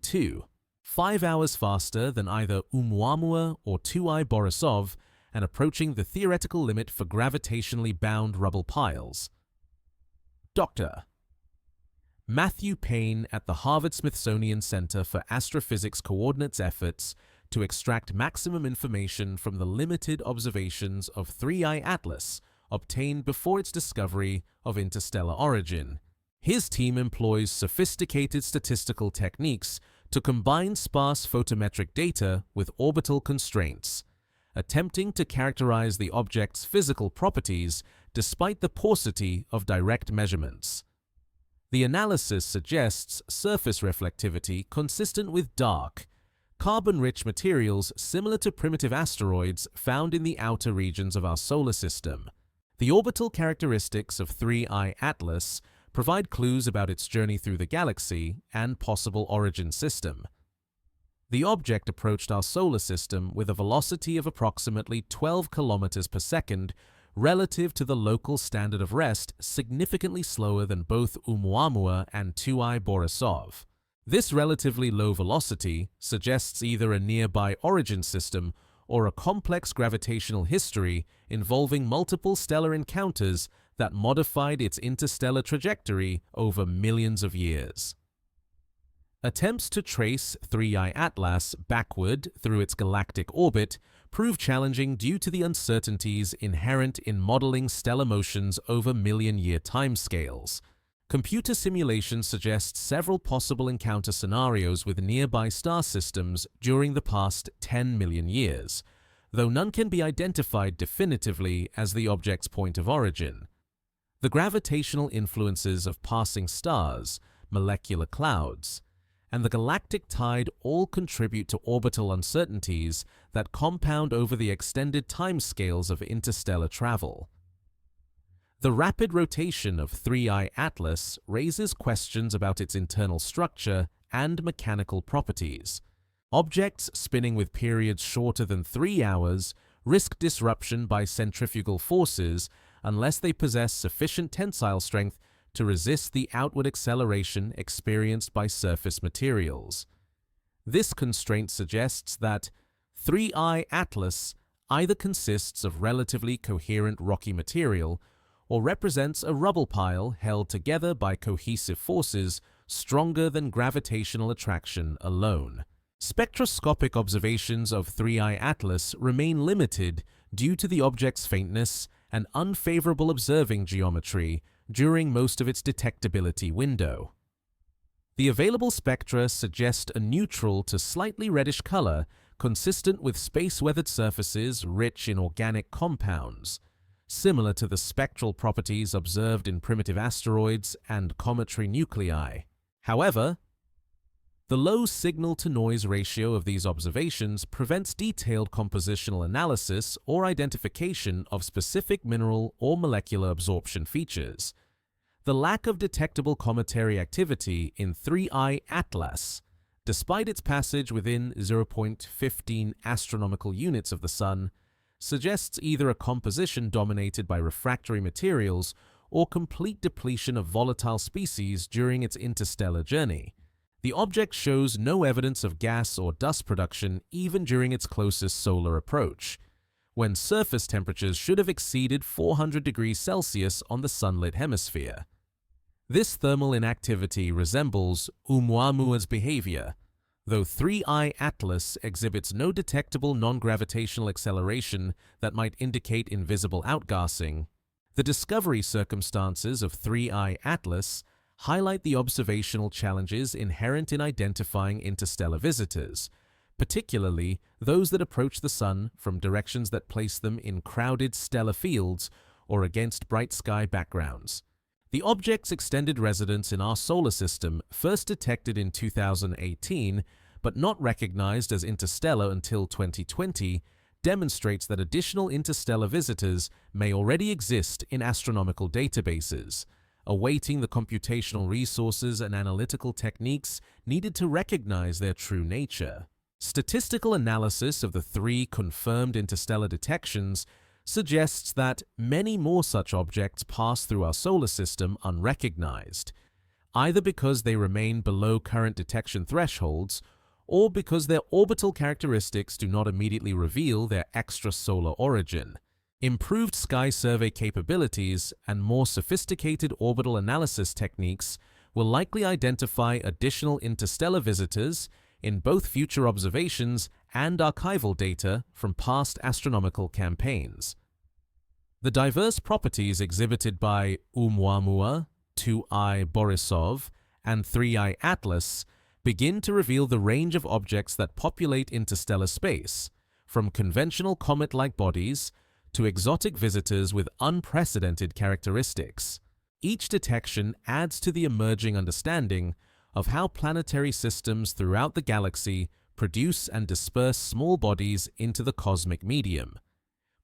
5 hours faster than either Oumuamua or 2I Borisov, and approaching the theoretical limit for gravitationally bound rubble piles. Dr. Matthew Payne at the Harvard-Smithsonian Center for Astrophysics coordinates efforts to extract maximum information from the limited observations of 3I Atlas obtained before its discovery of interstellar origin. His team employs sophisticated statistical techniques to combine sparse photometric data with orbital constraints, attempting to characterize the object's physical properties despite the paucity of direct measurements. The analysis suggests surface reflectivity consistent with dark, carbon-rich materials similar to primitive asteroids found in the outer regions of our solar system. The orbital characteristics of 3I Atlas provide clues about its journey through the galaxy and possible origin system. The object approached our solar system with a velocity of approximately 12 kilometers per second, relative to the local standard of rest significantly slower than both Oumuamua and 2I Borisov. This relatively low velocity suggests either a nearby origin system or a complex gravitational history involving multiple stellar encounters that modified its interstellar trajectory over millions of years. Attempts to trace 3I Atlas backward through its galactic orbit prove challenging due to the uncertainties inherent in modeling stellar motions over million-year timescales. Computer simulations suggest several possible encounter scenarios with nearby star systems during the past 10 million years, though none can be identified definitively as the object's point of origin. The gravitational influences of passing stars, molecular clouds, and the galactic tide all contribute to orbital uncertainties that compound over the extended timescales of interstellar travel. The rapid rotation of 3I Atlas raises questions about its internal structure and mechanical properties. Objects spinning with periods shorter than 3 hours risk disruption by centrifugal forces unless they possess sufficient tensile strength to resist the outward acceleration experienced by surface materials. This constraint suggests that 3I Atlas either consists of relatively coherent rocky material or represents a rubble pile held together by cohesive forces stronger than gravitational attraction alone. Spectroscopic observations of 3I Atlas remain limited due to the object's faintness and unfavorable observing geometry during most of its detectability window. The available spectra suggest a neutral to slightly reddish color consistent with space-weathered surfaces rich in organic compounds, similar to the spectral properties observed in primitive asteroids and cometary nuclei. However, the low signal-to-noise ratio of these observations prevents detailed compositional analysis or identification of specific mineral or molecular absorption features. The lack of detectable cometary activity in 3I Atlas, despite its passage within 0.15 astronomical units of the Sun, suggests either a composition dominated by refractory materials or complete depletion of volatile species during its interstellar journey. The object shows no evidence of gas or dust production even during its closest solar approach, when surface temperatures should have exceeded 400 degrees Celsius on the sunlit hemisphere. This thermal inactivity resembles Oumuamua's behavior, though 3I Atlas exhibits no detectable non-gravitational acceleration that might indicate invisible outgassing. The discovery circumstances of 3I Atlas highlight the observational challenges inherent in identifying interstellar visitors, particularly those that approach the Sun from directions that place them in crowded stellar fields or against bright sky backgrounds. The object's extended residence in our solar system, first detected in 2018 but not recognized as interstellar until 2020, demonstrates that additional interstellar visitors may already exist in astronomical databases, awaiting the computational resources and analytical techniques needed to recognize their true nature. Statistical analysis of the 3 confirmed interstellar detections suggests that many more such objects pass through our solar system unrecognized, either because they remain below current detection thresholds or because their orbital characteristics do not immediately reveal their extrasolar origin. Improved sky survey capabilities and more sophisticated orbital analysis techniques will likely identify additional interstellar visitors in both future observations and archival data from past astronomical campaigns. The diverse properties exhibited by Oumuamua, 2I Borisov, and 3I Atlas begin to reveal the range of objects that populate interstellar space, from conventional comet-like bodies to exotic visitors with unprecedented characteristics. Each detection adds to the emerging understanding of how planetary systems throughout the galaxy produce and disperse small bodies into the cosmic medium,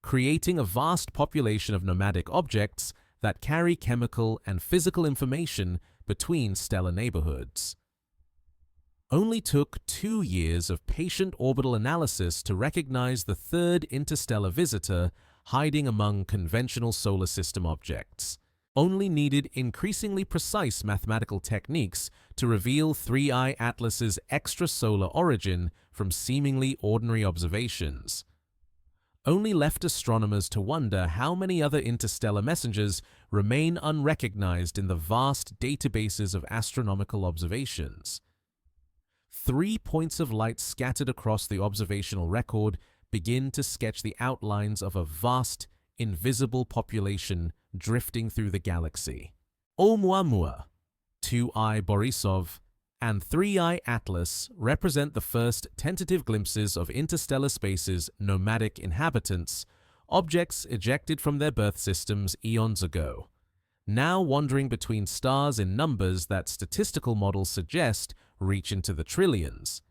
creating a vast population of nomadic objects that carry chemical and physical information between stellar neighborhoods. Only took 2 years of patient orbital analysis to recognize the third interstellar visitor hiding among conventional solar system objects. Only needed increasingly precise mathematical techniques to reveal 3I Atlas's extrasolar origin from seemingly ordinary observations. Only left astronomers to wonder how many other interstellar messengers remain unrecognized in the vast databases of astronomical observations. 3 points of light scattered across the observational record begin to sketch the outlines of a vast, invisible population drifting through the galaxy. Oumuamua, 2I Borisov, and 3I Atlas represent the first tentative glimpses of interstellar space's nomadic inhabitants, objects ejected from their birth systems eons ago, now wandering between stars in numbers that statistical models suggest reach into the trillions.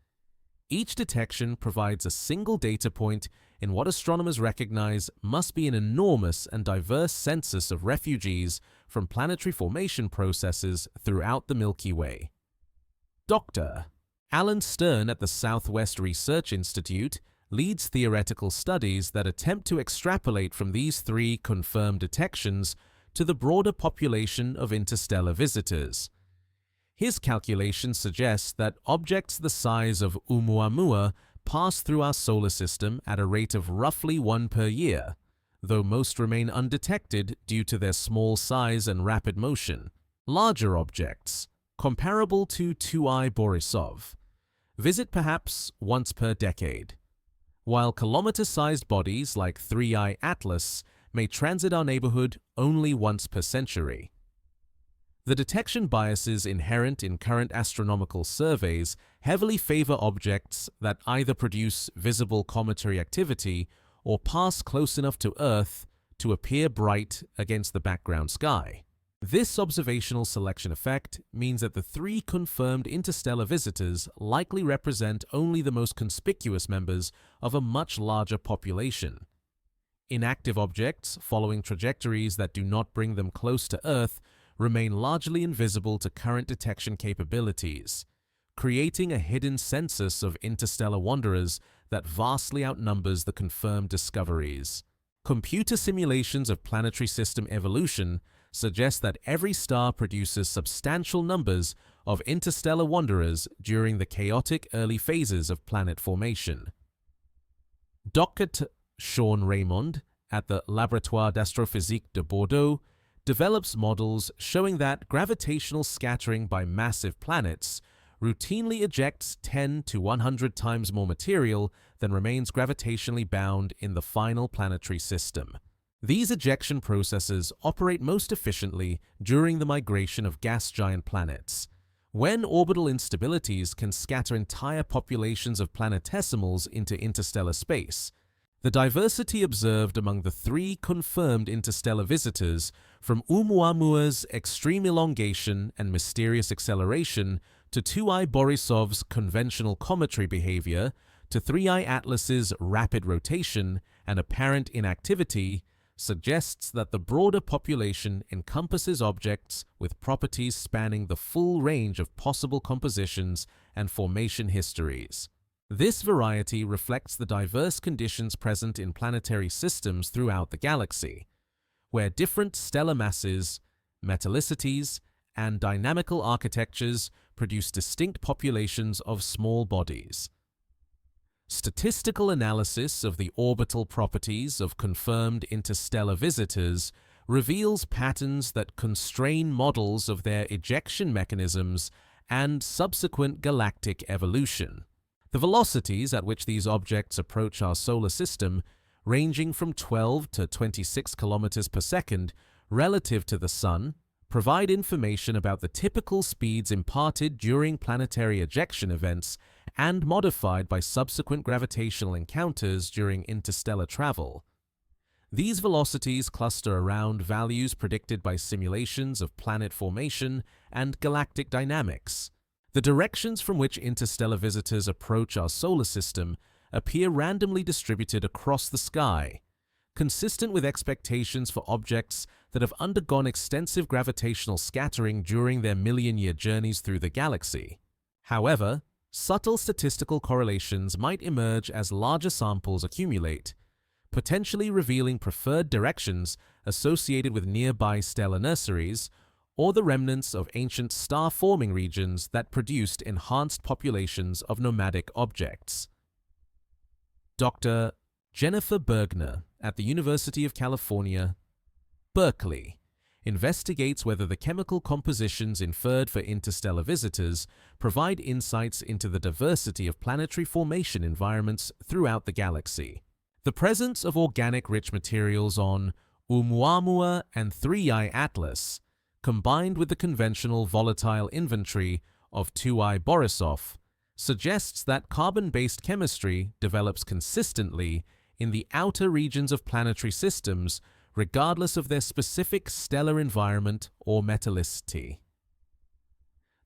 Each detection provides a single data point in what astronomers recognize must be an enormous and diverse census of refugees from planetary formation processes throughout the Milky Way. Dr. Alan Stern at the Southwest Research Institute leads theoretical studies that attempt to extrapolate from these 3 confirmed detections to the broader population of interstellar visitors. His calculations suggest that objects the size of Oumuamua pass through our solar system at a rate of roughly 1 per year, though most remain undetected due to their small size and rapid motion. Larger objects, comparable to 2I Borisov, visit perhaps once per decade, while kilometer-sized bodies like 3I Atlas may transit our neighborhood only once per century. The detection biases inherent in current astronomical surveys heavily favor objects that either produce visible cometary activity or pass close enough to Earth to appear bright against the background sky. This observational selection effect means that the 3 confirmed interstellar visitors likely represent only the most conspicuous members of a much larger population. Inactive objects following trajectories that do not bring them close to Earth remain largely invisible to current detection capabilities, creating a hidden census of interstellar wanderers that vastly outnumbers the confirmed discoveries. Computer simulations of planetary system evolution suggest that every star produces substantial numbers of interstellar wanderers during the chaotic early phases of planet formation. Dr. Sean Raymond at the Laboratoire d'Astrophysique de Bordeaux develops models showing that gravitational scattering by massive planets routinely ejects 10 to 100 times more material than remains gravitationally bound in the final planetary system. These ejection processes operate most efficiently during the migration of gas giant planets, when orbital instabilities can scatter entire populations of planetesimals into interstellar space. The diversity observed among the 3 confirmed interstellar visitors, from Oumuamua's extreme elongation and mysterious acceleration to 2I Borisov's conventional cometary behavior to 3I Atlas's rapid rotation and apparent inactivity, suggests that the broader population encompasses objects with properties spanning the full range of possible compositions and formation histories. This variety reflects the diverse conditions present in planetary systems throughout the galaxy, where different stellar masses, metallicities, and dynamical architectures produce distinct populations of small bodies. Statistical analysis of the orbital properties of confirmed interstellar visitors reveals patterns that constrain models of their ejection mechanisms and subsequent galactic evolution. The velocities at which these objects approach our solar system, ranging from 12 to 26 kilometers per second relative to the Sun, provide information about the typical speeds imparted during planetary ejection events and modified by subsequent gravitational encounters during interstellar travel. These velocities cluster around values predicted by simulations of planet formation and galactic dynamics. The directions from which interstellar visitors approach our solar system appear randomly distributed across the sky, consistent with expectations for objects that have undergone extensive gravitational scattering during their million-year journeys through the galaxy. However, subtle statistical correlations might emerge as larger samples accumulate, potentially revealing preferred directions associated with nearby stellar nurseries or the remnants of ancient star-forming regions that produced enhanced populations of nomadic objects. Dr. Jennifer Bergner at the University of California, Berkeley, investigates whether the chemical compositions inferred for interstellar visitors provide insights into the diversity of planetary formation environments throughout the galaxy. The presence of organic-rich materials on Oumuamua and 3I Atlas, combined with the conventional volatile inventory of 2I Borisov, suggests that carbon-based chemistry develops consistently in the outer regions of planetary systems regardless of their specific stellar environment or metallicity.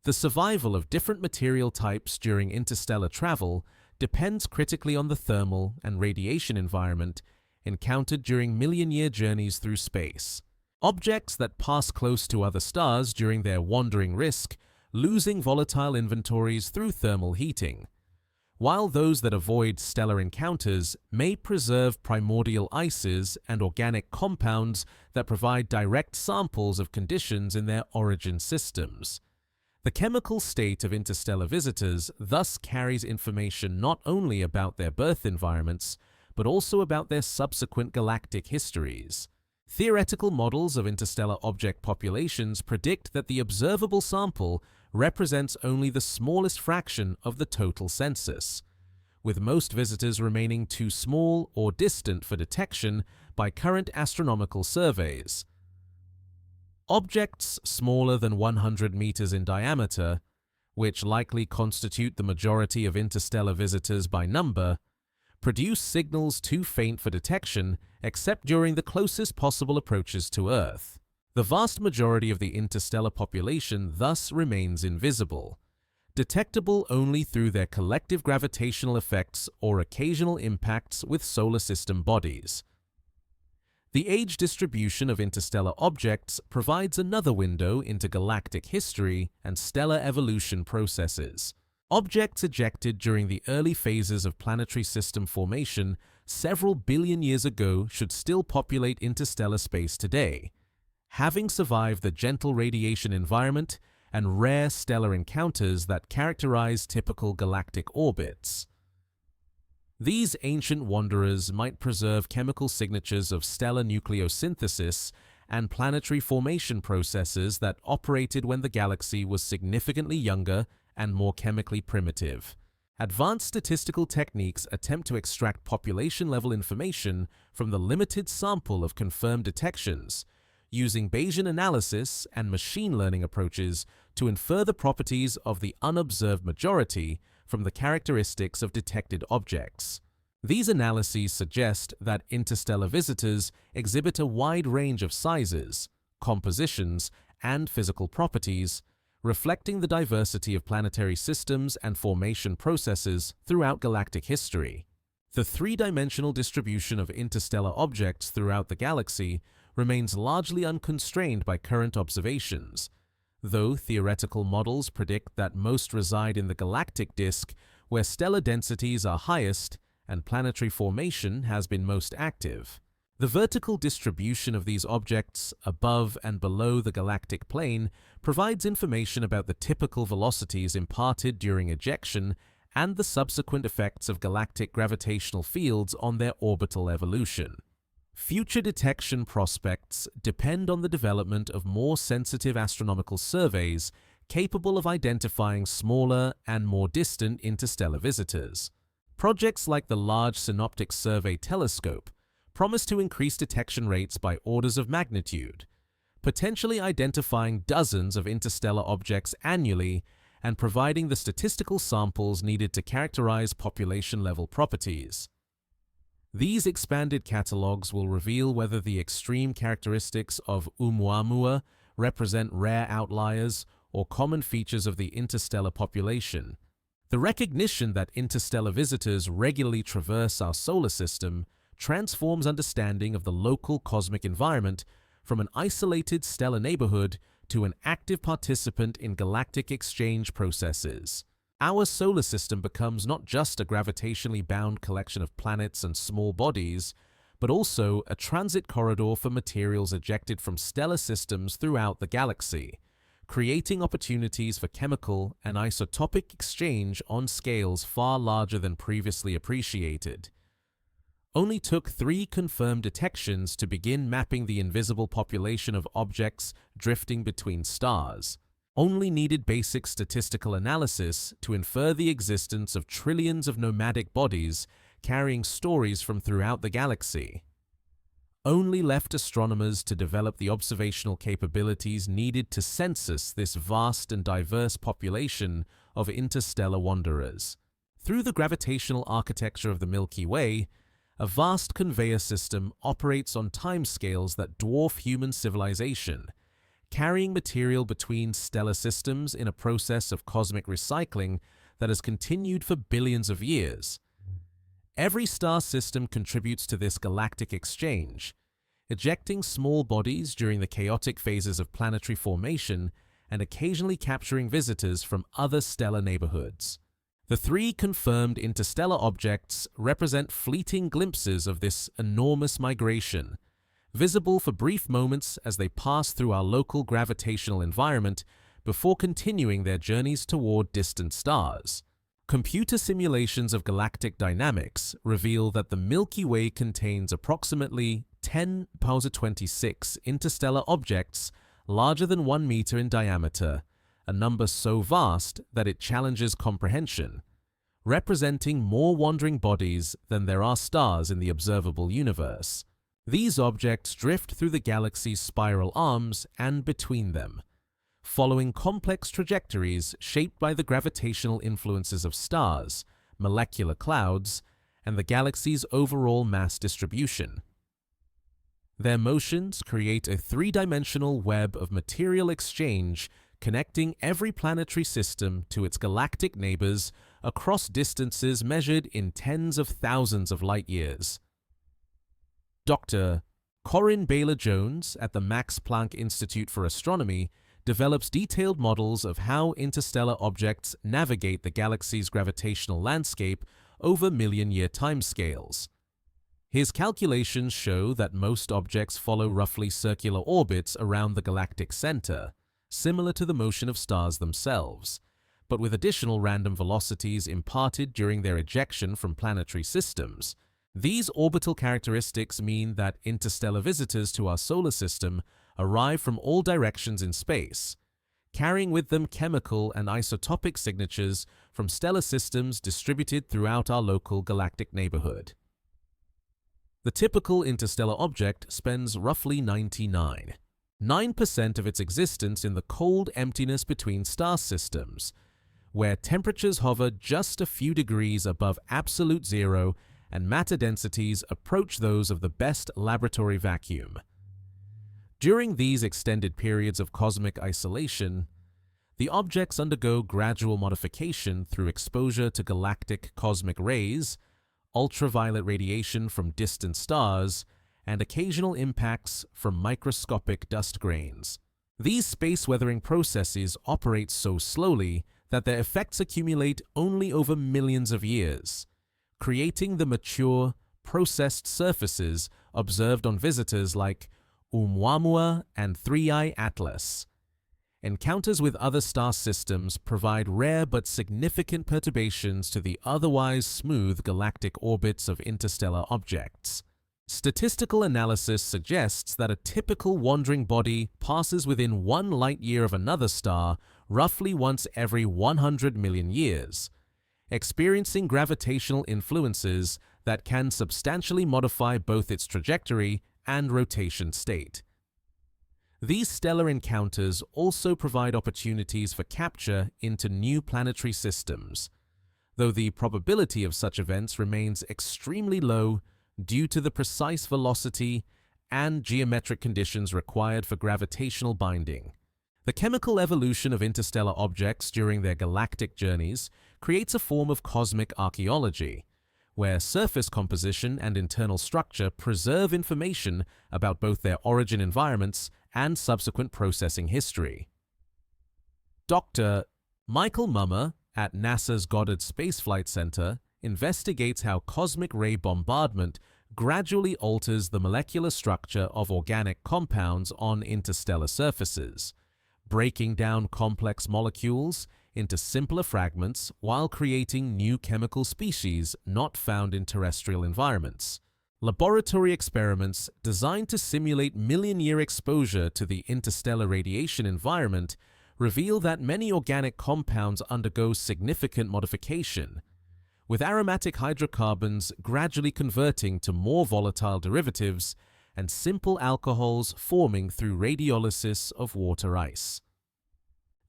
The survival of different material types during interstellar travel depends critically on the thermal and radiation environment encountered during million-year journeys through space. Objects that pass close to other stars during their wandering risk losing volatile inventories through thermal heating, while those that avoid stellar encounters may preserve primordial ices and organic compounds that provide direct samples of conditions in their origin systems. The chemical state of interstellar visitors thus carries information not only about their birth environments, but also about their subsequent galactic histories. Theoretical models of interstellar object populations predict that the observable sample represents only the smallest fraction of the total census, with most visitors remaining too small or distant for detection by current astronomical surveys. Objects smaller than 100 meters in diameter, which likely constitute the majority of interstellar visitors by number, produce signals too faint for detection except during the closest possible approaches to Earth. The vast majority of the interstellar population thus remains invisible, detectable only through their collective gravitational effects or occasional impacts with solar system bodies. The age distribution of interstellar objects provides another window into galactic history and stellar evolution processes. Objects ejected during the early phases of planetary system formation several billion years ago should still populate interstellar space today, having survived the gentle radiation environment and rare stellar encounters that characterize typical galactic orbits. These ancient wanderers might preserve chemical signatures of stellar nucleosynthesis and planetary formation processes that operated when the galaxy was significantly younger and more chemically primitive. Advanced statistical techniques attempt to extract population-level information from the limited sample of confirmed detections, using Bayesian analysis and machine learning approaches to infer the properties of the unobserved majority from the characteristics of detected objects. These analyses suggest that interstellar visitors exhibit a wide range of sizes, compositions, and physical properties, reflecting the diversity of planetary systems and formation processes throughout galactic history. The three-dimensional distribution of interstellar objects throughout the galaxy remains largely unconstrained by current observations, though theoretical models predict that most reside in the galactic disk where stellar densities are highest and planetary formation has been most active. The vertical distribution of these objects above and below the galactic plane provides information about the typical velocities imparted during ejection and the subsequent effects of galactic gravitational fields on their orbital evolution. Future detection prospects depend on the development of more sensitive astronomical surveys capable of identifying smaller and more distant interstellar visitors. Projects like the Large Synoptic Survey Telescope promise to increase detection rates by orders of magnitude, potentially identifying dozens of interstellar objects annually and providing the statistical samples needed to characterize population-level properties. These expanded catalogs will reveal whether the extreme characteristics of Oumuamua represent rare outliers or common features of the interstellar population. The recognition that interstellar visitors regularly traverse our solar system transforms understanding of the local cosmic environment from an isolated stellar neighborhood to an active participant in galactic exchange processes. Our solar system becomes not just a gravitationally bound collection of planets and small bodies, but also a transit corridor for materials ejected from stellar systems throughout the galaxy, creating opportunities for chemical and isotopic exchange on scales far larger than previously appreciated. Only took 3 confirmed detections to begin mapping the invisible population of objects drifting between stars. Only needed basic statistical analysis to infer the existence of trillions of nomadic bodies carrying stories from throughout the galaxy. Only left astronomers to develop the observational capabilities needed to census this vast and diverse population of interstellar wanderers. Through the gravitational architecture of the Milky Way, a vast conveyor system operates on timescales that dwarf human civilization, carrying material between stellar systems in a process of cosmic recycling that has continued for billions of years. Every star system contributes to this galactic exchange, ejecting small bodies during the chaotic phases of planetary formation and occasionally capturing visitors from other stellar neighborhoods. The 3 confirmed interstellar objects represent fleeting glimpses of this enormous migration, visible for brief moments as they pass through our local gravitational environment before continuing their journeys toward distant stars. Computer simulations of galactic dynamics reveal that the Milky Way contains approximately 10^26 interstellar objects larger than 1 meter in diameter, a number so vast that it challenges comprehension, representing more wandering bodies than there are stars in the observable universe. These objects drift through the galaxy's spiral arms and between them, following complex trajectories shaped by the gravitational influences of stars, molecular clouds, and the galaxy's overall mass distribution. Their motions create a 3-dimensional web of material exchange connecting every planetary system to its galactic neighbors across distances measured in tens of thousands of light-years. Dr. Corinne Baylor-Jones at the Max Planck Institute for Astronomy develops detailed models of how interstellar objects navigate the galaxy's gravitational landscape over million-year timescales. His calculations show that most objects follow roughly circular orbits around the galactic center, similar to the motion of stars themselves, but with additional random velocities imparted during their ejection from planetary systems. These orbital characteristics mean that interstellar visitors to our solar system arrive from all directions in space, carrying with them chemical and isotopic signatures from stellar systems distributed throughout our local galactic neighborhood. The typical interstellar object spends roughly 99% of its existence in the cold emptiness between star systems, where temperatures hover just a few degrees above absolute zero and matter densities approach those of the best laboratory vacuum. During these extended periods of cosmic isolation, the objects undergo gradual modification through exposure to galactic cosmic rays, ultraviolet radiation from distant stars, and occasional impacts from microscopic dust grains. These space weathering processes operate so slowly that their effects accumulate only over millions of years, creating the mature, processed surfaces observed on visitors like Oumuamua and Three-Eye Atlas. Encounters with other star systems provide rare but significant perturbations to the otherwise smooth galactic orbits of interstellar objects. Statistical analysis suggests that a typical wandering body passes within 1 light-year of another star roughly once every 100 million years, experiencing gravitational influences that can substantially modify both its trajectory and rotation state. These stellar encounters also provide opportunities for capture into new planetary systems, though the probability of such events remains extremely low due to the precise velocity and geometric conditions required for gravitational binding. The chemical evolution of interstellar objects during their galactic journeys creates a form of cosmic archaeology, where surface composition and internal structure preserve information about both their origin environments and subsequent processing history. Dr. Michael Mummer at NASA's Goddard Space Flight Center investigates how cosmic ray bombardment gradually alters the molecular structure of organic compounds on interstellar surfaces, breaking down complex molecules into simpler fragments while creating new chemical species not found in terrestrial environments. Laboratory experiments designed to simulate million-year exposure to the interstellar radiation environment reveal that many organic compounds undergo significant modification, with aromatic hydrocarbons gradually converting to more volatile derivatives and simple alcohols forming through radiolysis of water ice.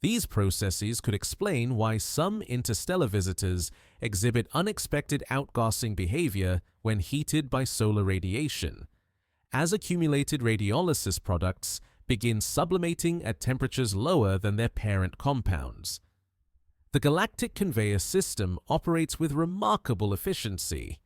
These processes could explain why some interstellar visitors exhibit unexpected outgassing behavior when heated by solar radiation, as accumulated radiolysis products begin sublimating at temperatures lower than their parent compounds. The galactic conveyor system operates with remarkable efficiency,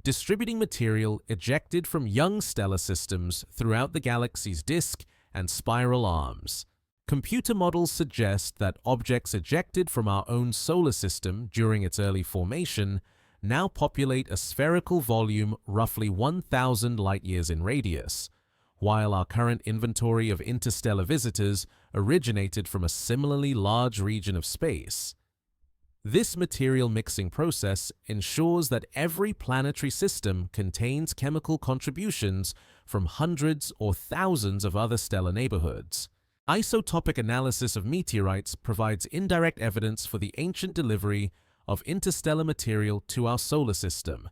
distributing material ejected from young stellar systems throughout the galaxy's disk and spiral arms. Computer models suggest that objects ejected from our own solar system during its early formation now populate a spherical volume roughly 1,000 light-years in radius, while our current inventory of interstellar visitors originated from a similarly large region of space. This material mixing process ensures that every planetary system contains chemical contributions from hundreds or thousands of other stellar neighborhoods. Isotopic analysis of meteorites provides indirect evidence for the ancient delivery of interstellar material to our solar system,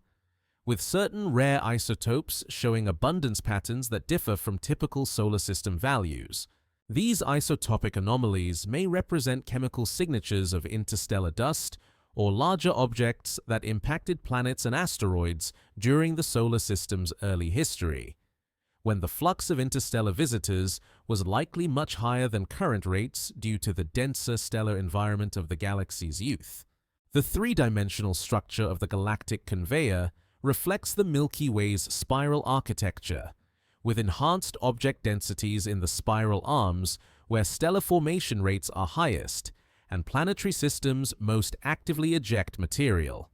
with certain rare isotopes showing abundance patterns that differ from typical solar system values. These isotopic anomalies may represent chemical signatures of interstellar dust or larger objects that impacted planets and asteroids during the solar system's early history, when the flux of interstellar visitors was likely much higher than current rates due to the denser stellar environment of the galaxy's youth. The three-dimensional structure of the galactic conveyor reflects the Milky Way's spiral architecture, with enhanced object densities in the spiral arms where stellar formation rates are highest and planetary systems most actively eject material.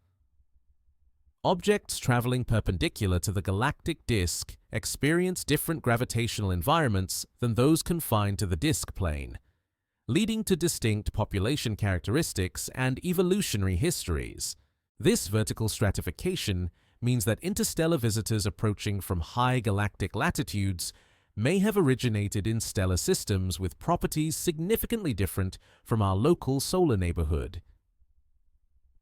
Objects traveling perpendicular to the galactic disk experience different gravitational environments than those confined to the disk plane, leading to distinct population characteristics and evolutionary histories. This vertical stratification means that interstellar visitors approaching from high galactic latitudes may have originated in stellar systems with properties significantly different from our local solar neighborhood.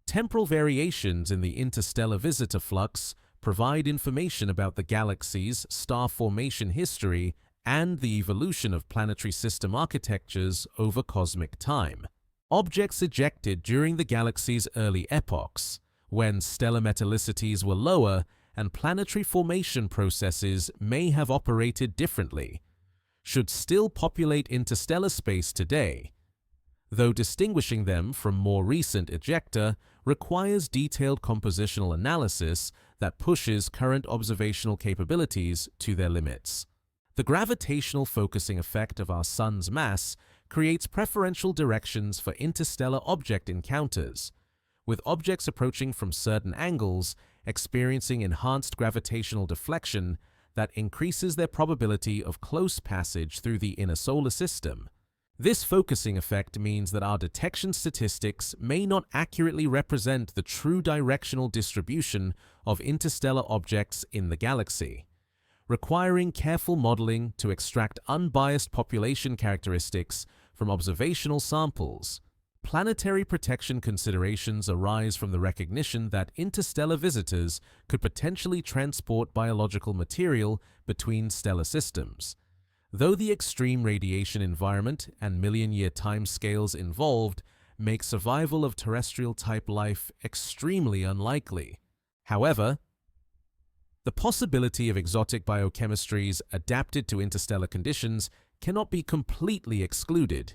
Temporal variations in the interstellar visitor flux provide information about the galaxy's star formation history and the evolution of planetary system architectures over cosmic time. Objects ejected during the galaxy's early epochs, when stellar metallicities were lower and planetary formation processes may have operated differently, should still populate interstellar space today, though distinguishing them from more recent ejecta requires detailed compositional analysis that pushes current observational capabilities to their limits. The gravitational focusing effect of our Sun's mass creates preferential directions for interstellar object encounters, with objects approaching from certain angles experiencing enhanced gravitational deflection that increases their probability of close passage through the inner solar system. This focusing effect means that our detection statistics may not accurately represent the true directional distribution of interstellar objects in the galaxy, requiring careful modeling to extract unbiased population characteristics from observational samples. Planetary protection considerations arise from the recognition that interstellar visitors could potentially transport biological material between stellar systems. Though the extreme radiation environment and million-year timescales involved make survival of terrestrial-type life extremely unlikely. However, the possibility of exotic biochemistries adapted to interstellar conditions cannot be completely excluded,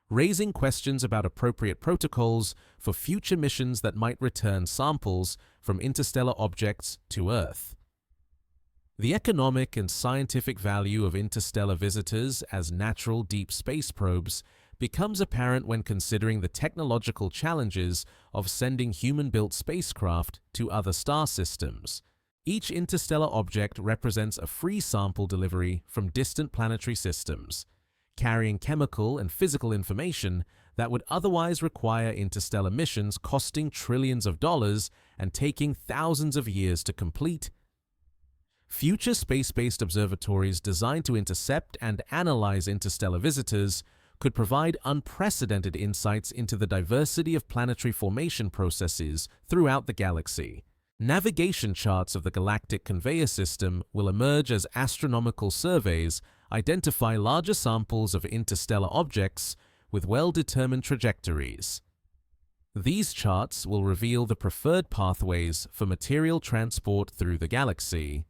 raising questions about appropriate protocols for future missions that might return samples from interstellar objects to Earth. The economic and scientific value of interstellar visitors as natural deep space probes becomes apparent when considering the technological challenges of sending human-built spacecraft to other star systems. Each interstellar object represents a free sample delivery from distant planetary systems, carrying chemical and physical information that would otherwise require interstellar missions costing trillions of dollars and taking thousands of years to complete. Future space-based observatories designed to intercept and analyze interstellar visitors could provide unprecedented insights into the diversity of planetary formation processes throughout the galaxy. Navigation charts of the galactic conveyor system will emerge as astronomical surveys identify larger samples of interstellar objects with well-determined trajectories. These charts will reveal the preferred pathways for material transport through the galaxy,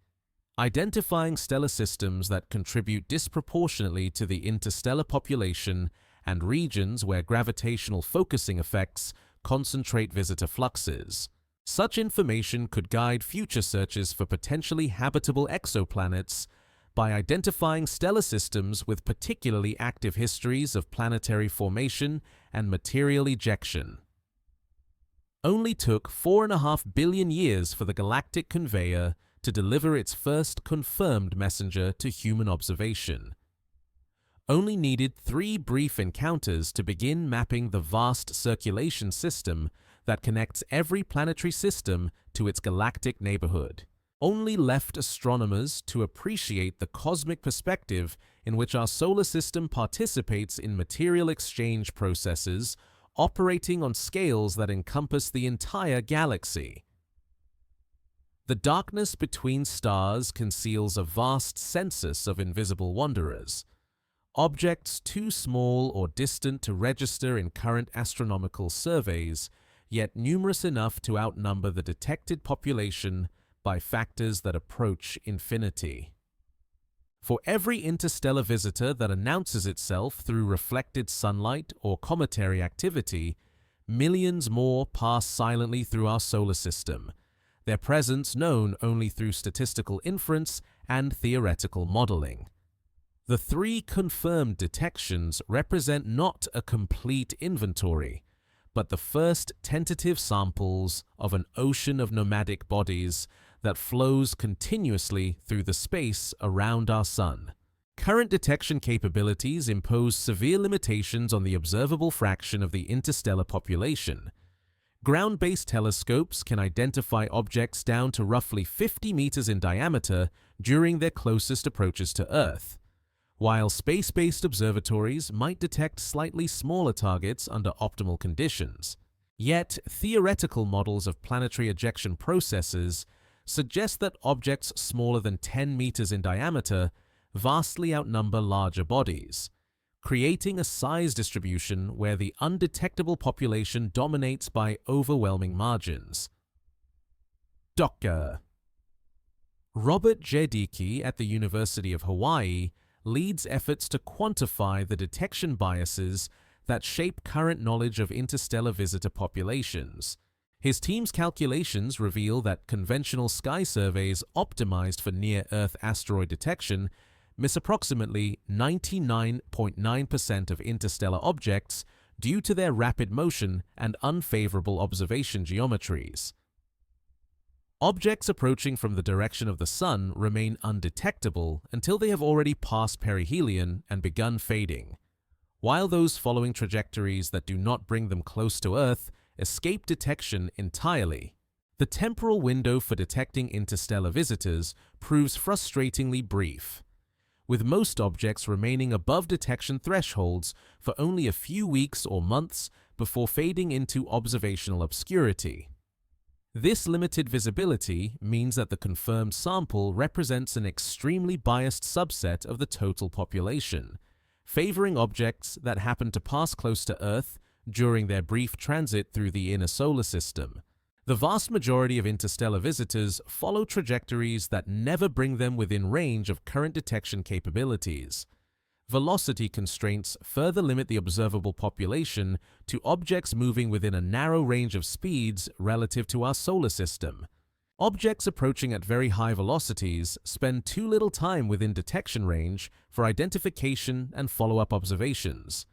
identifying stellar systems that contribute disproportionately to the interstellar population and regions where gravitational focusing effects concentrate visitor fluxes. Such information could guide future searches for potentially habitable exoplanets by identifying stellar systems with particularly active histories of planetary formation and material ejection. Only took 4.5 billion years for the galactic conveyor to deliver its first confirmed messenger to human observation. Only needed 3 brief encounters to begin mapping the vast circulation system that connects every planetary system to its galactic neighborhood. Only left astronomers to appreciate the cosmic perspective in which our solar system participates in material exchange processes operating on scales that encompass the entire galaxy. The darkness between stars conceals a vast census of invisible wanderers, objects too small or distant to register in current astronomical surveys, yet numerous enough to outnumber the detected population by factors that approach infinity. For every interstellar visitor that announces itself through reflected sunlight or cometary activity, millions more pass silently through our solar system, their presence known only through statistical inference and theoretical modeling. The 3 confirmed detections represent not a complete inventory, but the first tentative samples of an ocean of nomadic bodies that flows continuously through the space around our Sun. Current detection capabilities impose severe limitations on the observable fraction of the interstellar population. Ground-based telescopes can identify objects down to roughly 50 meters in diameter during their closest approaches to Earth, while space-based observatories might detect slightly smaller targets under optimal conditions. Yet, theoretical models of planetary ejection processes suggest that objects smaller than 10 meters in diameter vastly outnumber larger bodies, creating a size distribution where the undetectable population dominates by overwhelming margins. Dr. Robert J. Dickey at the University of Hawaii leads efforts to quantify the detection biases that shape current knowledge of interstellar visitor populations. His team's calculations reveal that conventional sky surveys optimized for near-Earth asteroid detection miss approximately 99.9% of interstellar objects due to their rapid motion and unfavorable observation geometries. Objects approaching from the direction of the Sun remain undetectable until they have already passed perihelion and begun fading, while those following trajectories that do not bring them close to Earth escape detection entirely. The temporal window for detecting interstellar visitors proves frustratingly brief, with most objects remaining above detection thresholds for only a few weeks or months before fading into observational obscurity. This limited visibility means that the confirmed sample represents an extremely biased subset of the total population, favoring objects that happen to pass close to Earth during their brief transit through the inner solar system. The vast majority of interstellar visitors follow trajectories that never bring them within range of current detection capabilities. Velocity constraints further limit the observable population to objects moving within a narrow range of speeds relative to our solar system. Objects approaching at very high velocities spend too little time within detection range for identification and follow-up observations,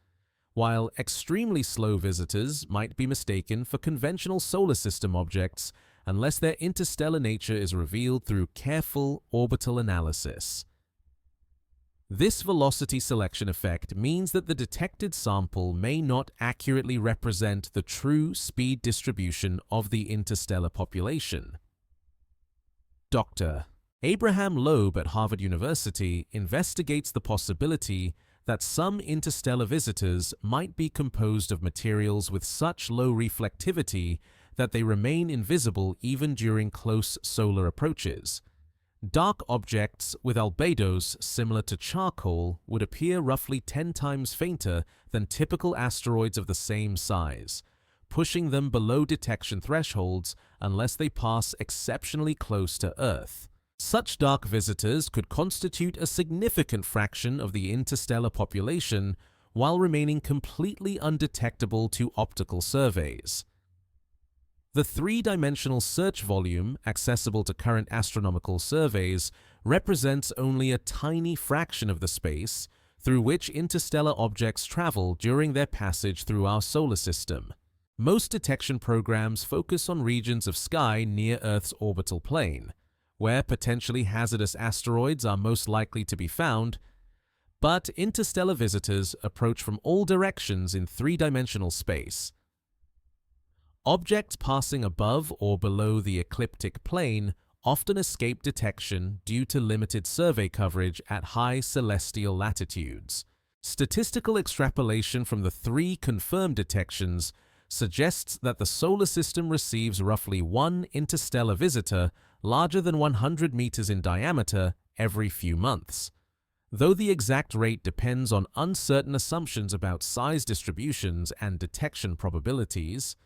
while extremely slow visitors might be mistaken for conventional solar system objects unless their interstellar nature is revealed through careful orbital analysis. This velocity selection effect means that the detected sample may not accurately represent the true speed distribution of the interstellar population. Dr. Abraham Loeb at Harvard University investigates the possibility that some interstellar visitors might be composed of materials with such low reflectivity that they remain invisible even during close solar approaches. Dark objects with albedos similar to charcoal would appear roughly 10 times fainter than typical asteroids of the same size, pushing them below detection thresholds unless they pass exceptionally close to Earth. Such dark visitors could constitute a significant fraction of the interstellar population while remaining completely undetectable to optical surveys. The three-dimensional search volume accessible to current astronomical surveys represents only a tiny fraction of the space through which interstellar objects travel during their passage through our solar system. Most detection programs focus on regions of sky near Earth's orbital plane, where potentially hazardous asteroids are most likely to be found, but interstellar visitors approach from all directions in three-dimensional space. Objects passing above or below the ecliptic plane often escape detection due to limited survey coverage at high celestial latitudes. Statistical extrapolation from the three confirmed detections suggests that the solar system receives roughly one interstellar visitor larger than 100 meters in diameter every few months. Though the exact rate depends on uncertain assumptions about size distributions and detection probabilities,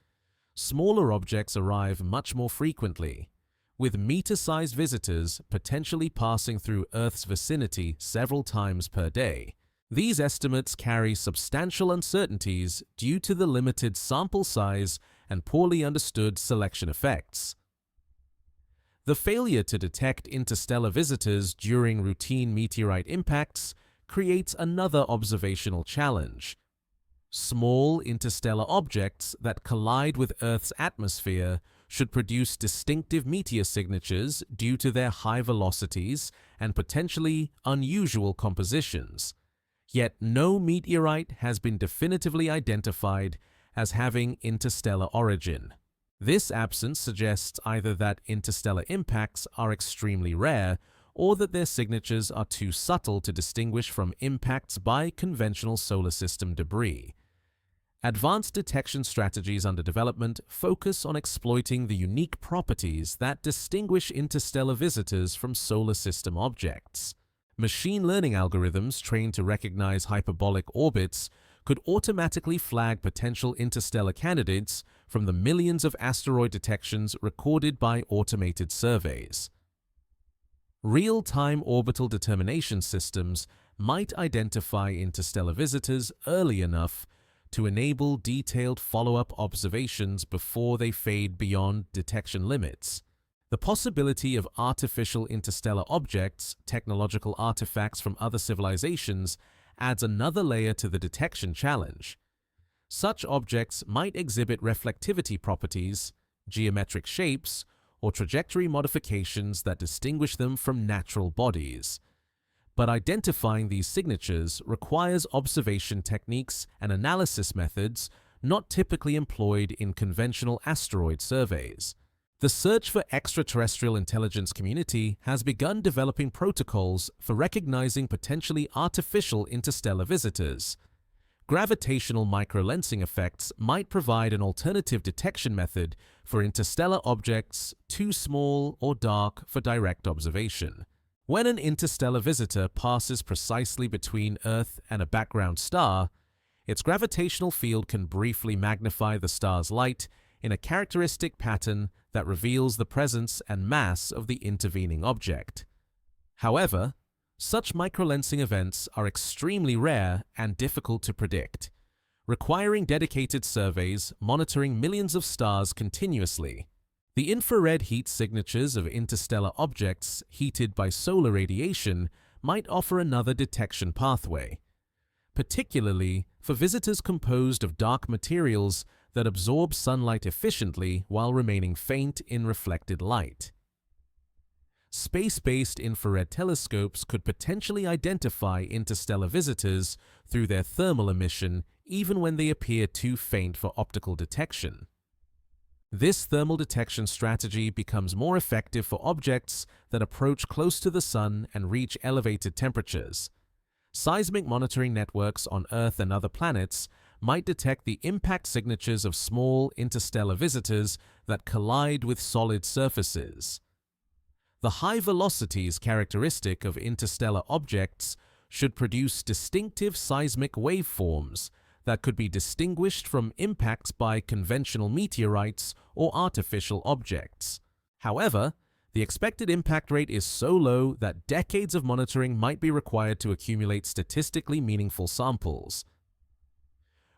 smaller objects arrive much more frequently, with meter-sized visitors potentially passing through Earth's vicinity several times per day. These estimates carry substantial uncertainties due to the limited sample size and poorly understood selection effects. The failure to detect interstellar visitors during routine meteorite impacts creates another observational challenge. Small interstellar objects that collide with Earth's atmosphere should produce distinctive meteor signatures due to their high velocities and potentially unusual compositions. Yet no meteorite has been definitively identified as having interstellar origin. This absence suggests either that interstellar impacts are extremely rare or that their signatures are too subtle to distinguish from impacts by conventional solar system debris. Advanced detection strategies under development focus on exploiting the unique properties that distinguish interstellar visitors from solar system objects. Machine learning algorithms trained to recognize hyperbolic orbits could automatically flag potential interstellar candidates from the millions of asteroid detections recorded by automated surveys. Real-time orbital determination systems might identify interstellar visitors early enough to enable detailed follow-up observations before they fade beyond detection limits. The possibility of artificial interstellar objects, technological artifacts from other civilizations, adds another layer to the detection challenge. Such objects might exhibit reflectivity properties, geometric shapes, or trajectory modifications that distinguish them from natural bodies. But identifying these signatures requires observation techniques and analysis methods not typically employed in conventional asteroid surveys. The search for extraterrestrial intelligence community has begun developing protocols for recognizing potentially artificial interstellar visitors. Gravitational microlensing effects might provide an alternative detection method for interstellar objects too small or dark for direct observation. When an interstellar visitor passes precisely between Earth and a background star, its gravitational field can briefly magnify the star's light in a characteristic pattern that reveals the presence and mass of the intervening object. However, such microlensing events are extremely rare and difficult to predict, requiring dedicated surveys monitoring millions of stars continuously. The infrared heat signatures of interstellar objects heated by solar radiation might offer another detection pathway, particularly for visitors composed of dark materials that absorb sunlight efficiently while remaining faint in reflected light. Space-based infrared telescopes could potentially identify interstellar visitors through their thermal emission even when they appear too faint for optical detection. This thermal detection strategy becomes more effective for objects that approach close to the Sun and reach elevated temperatures. Seismic monitoring networks on Earth and other planets might detect the impact signatures of small interstellar visitors that collide with solid surfaces. The high velocities characteristic of interstellar objects should produce distinctive seismic waveforms that could be distinguished from impacts by conventional meteorites or artificial objects. However, the expected impact rate is so low that decades of monitoring might be required to accumulate statistically meaningful samples.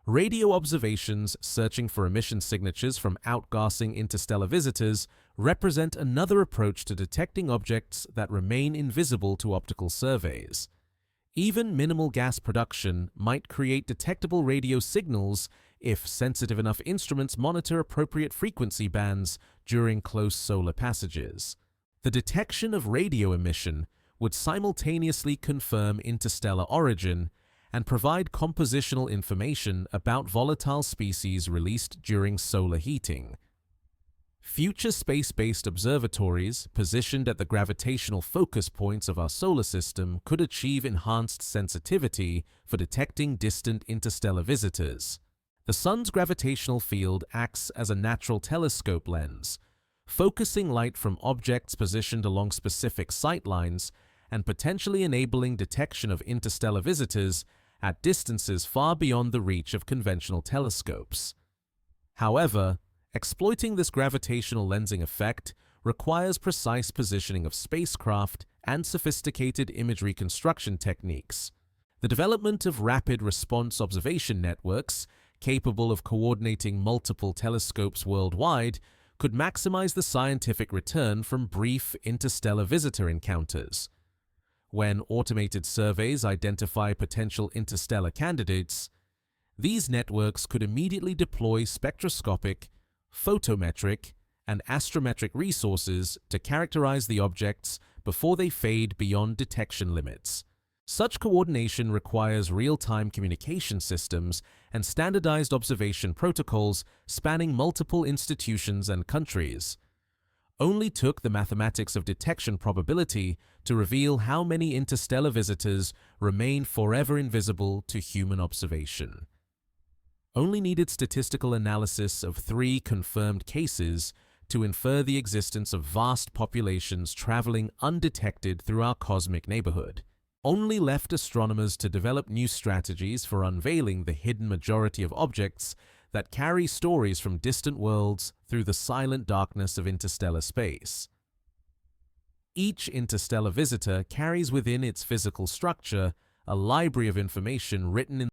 Radio observations searching for emission signatures from outgassing interstellar visitors represent another approach to detecting objects that remain invisible to optical surveys. Even minimal gas production might create detectable radio signals if sensitive enough instruments monitor appropriate frequency bands during close solar passages. The detection of radio emission would simultaneously confirm interstellar origin and provide compositional information about volatile species released during solar heating. Future space-based observatories positioned at the gravitational focus points of our solar system could achieve enhanced sensitivity for detecting distant interstellar visitors. The Sun's gravitational field acts as a natural telescope lens, focusing light from objects positioned along specific sightlines and potentially enabling detection of interstellar visitors at distances far beyond the reach of conventional telescopes. However, exploiting this gravitational lensing effect requires precise positioning of spacecraft and sophisticated image reconstruction techniques. The development of rapid response observation networks capable of coordinating multiple telescopes worldwide could maximize the scientific return from brief interstellar visitor encounters. When automated surveys identify potential interstellar candidates, these networks could immediately deploy spectroscopic, photometric, and astrometric resources to characterize the objects before they fade beyond detection limits. Such coordination requires real-time communication systems and standardized observation protocols spanning multiple institutions and countries. Only took the mathematics of detection probability to reveal how many interstellar visitors remain forever invisible to human observation. Only needed statistical analysis of 3 confirmed cases to infer the existence of vast populations traveling undetected through our cosmic neighborhood. Only left astronomers to develop new strategies for unveiling the hidden majority of objects that carry stories from distant worlds through the silent darkness of interstellar space. Each interstellar visitor carries within its physical structure a library of information written in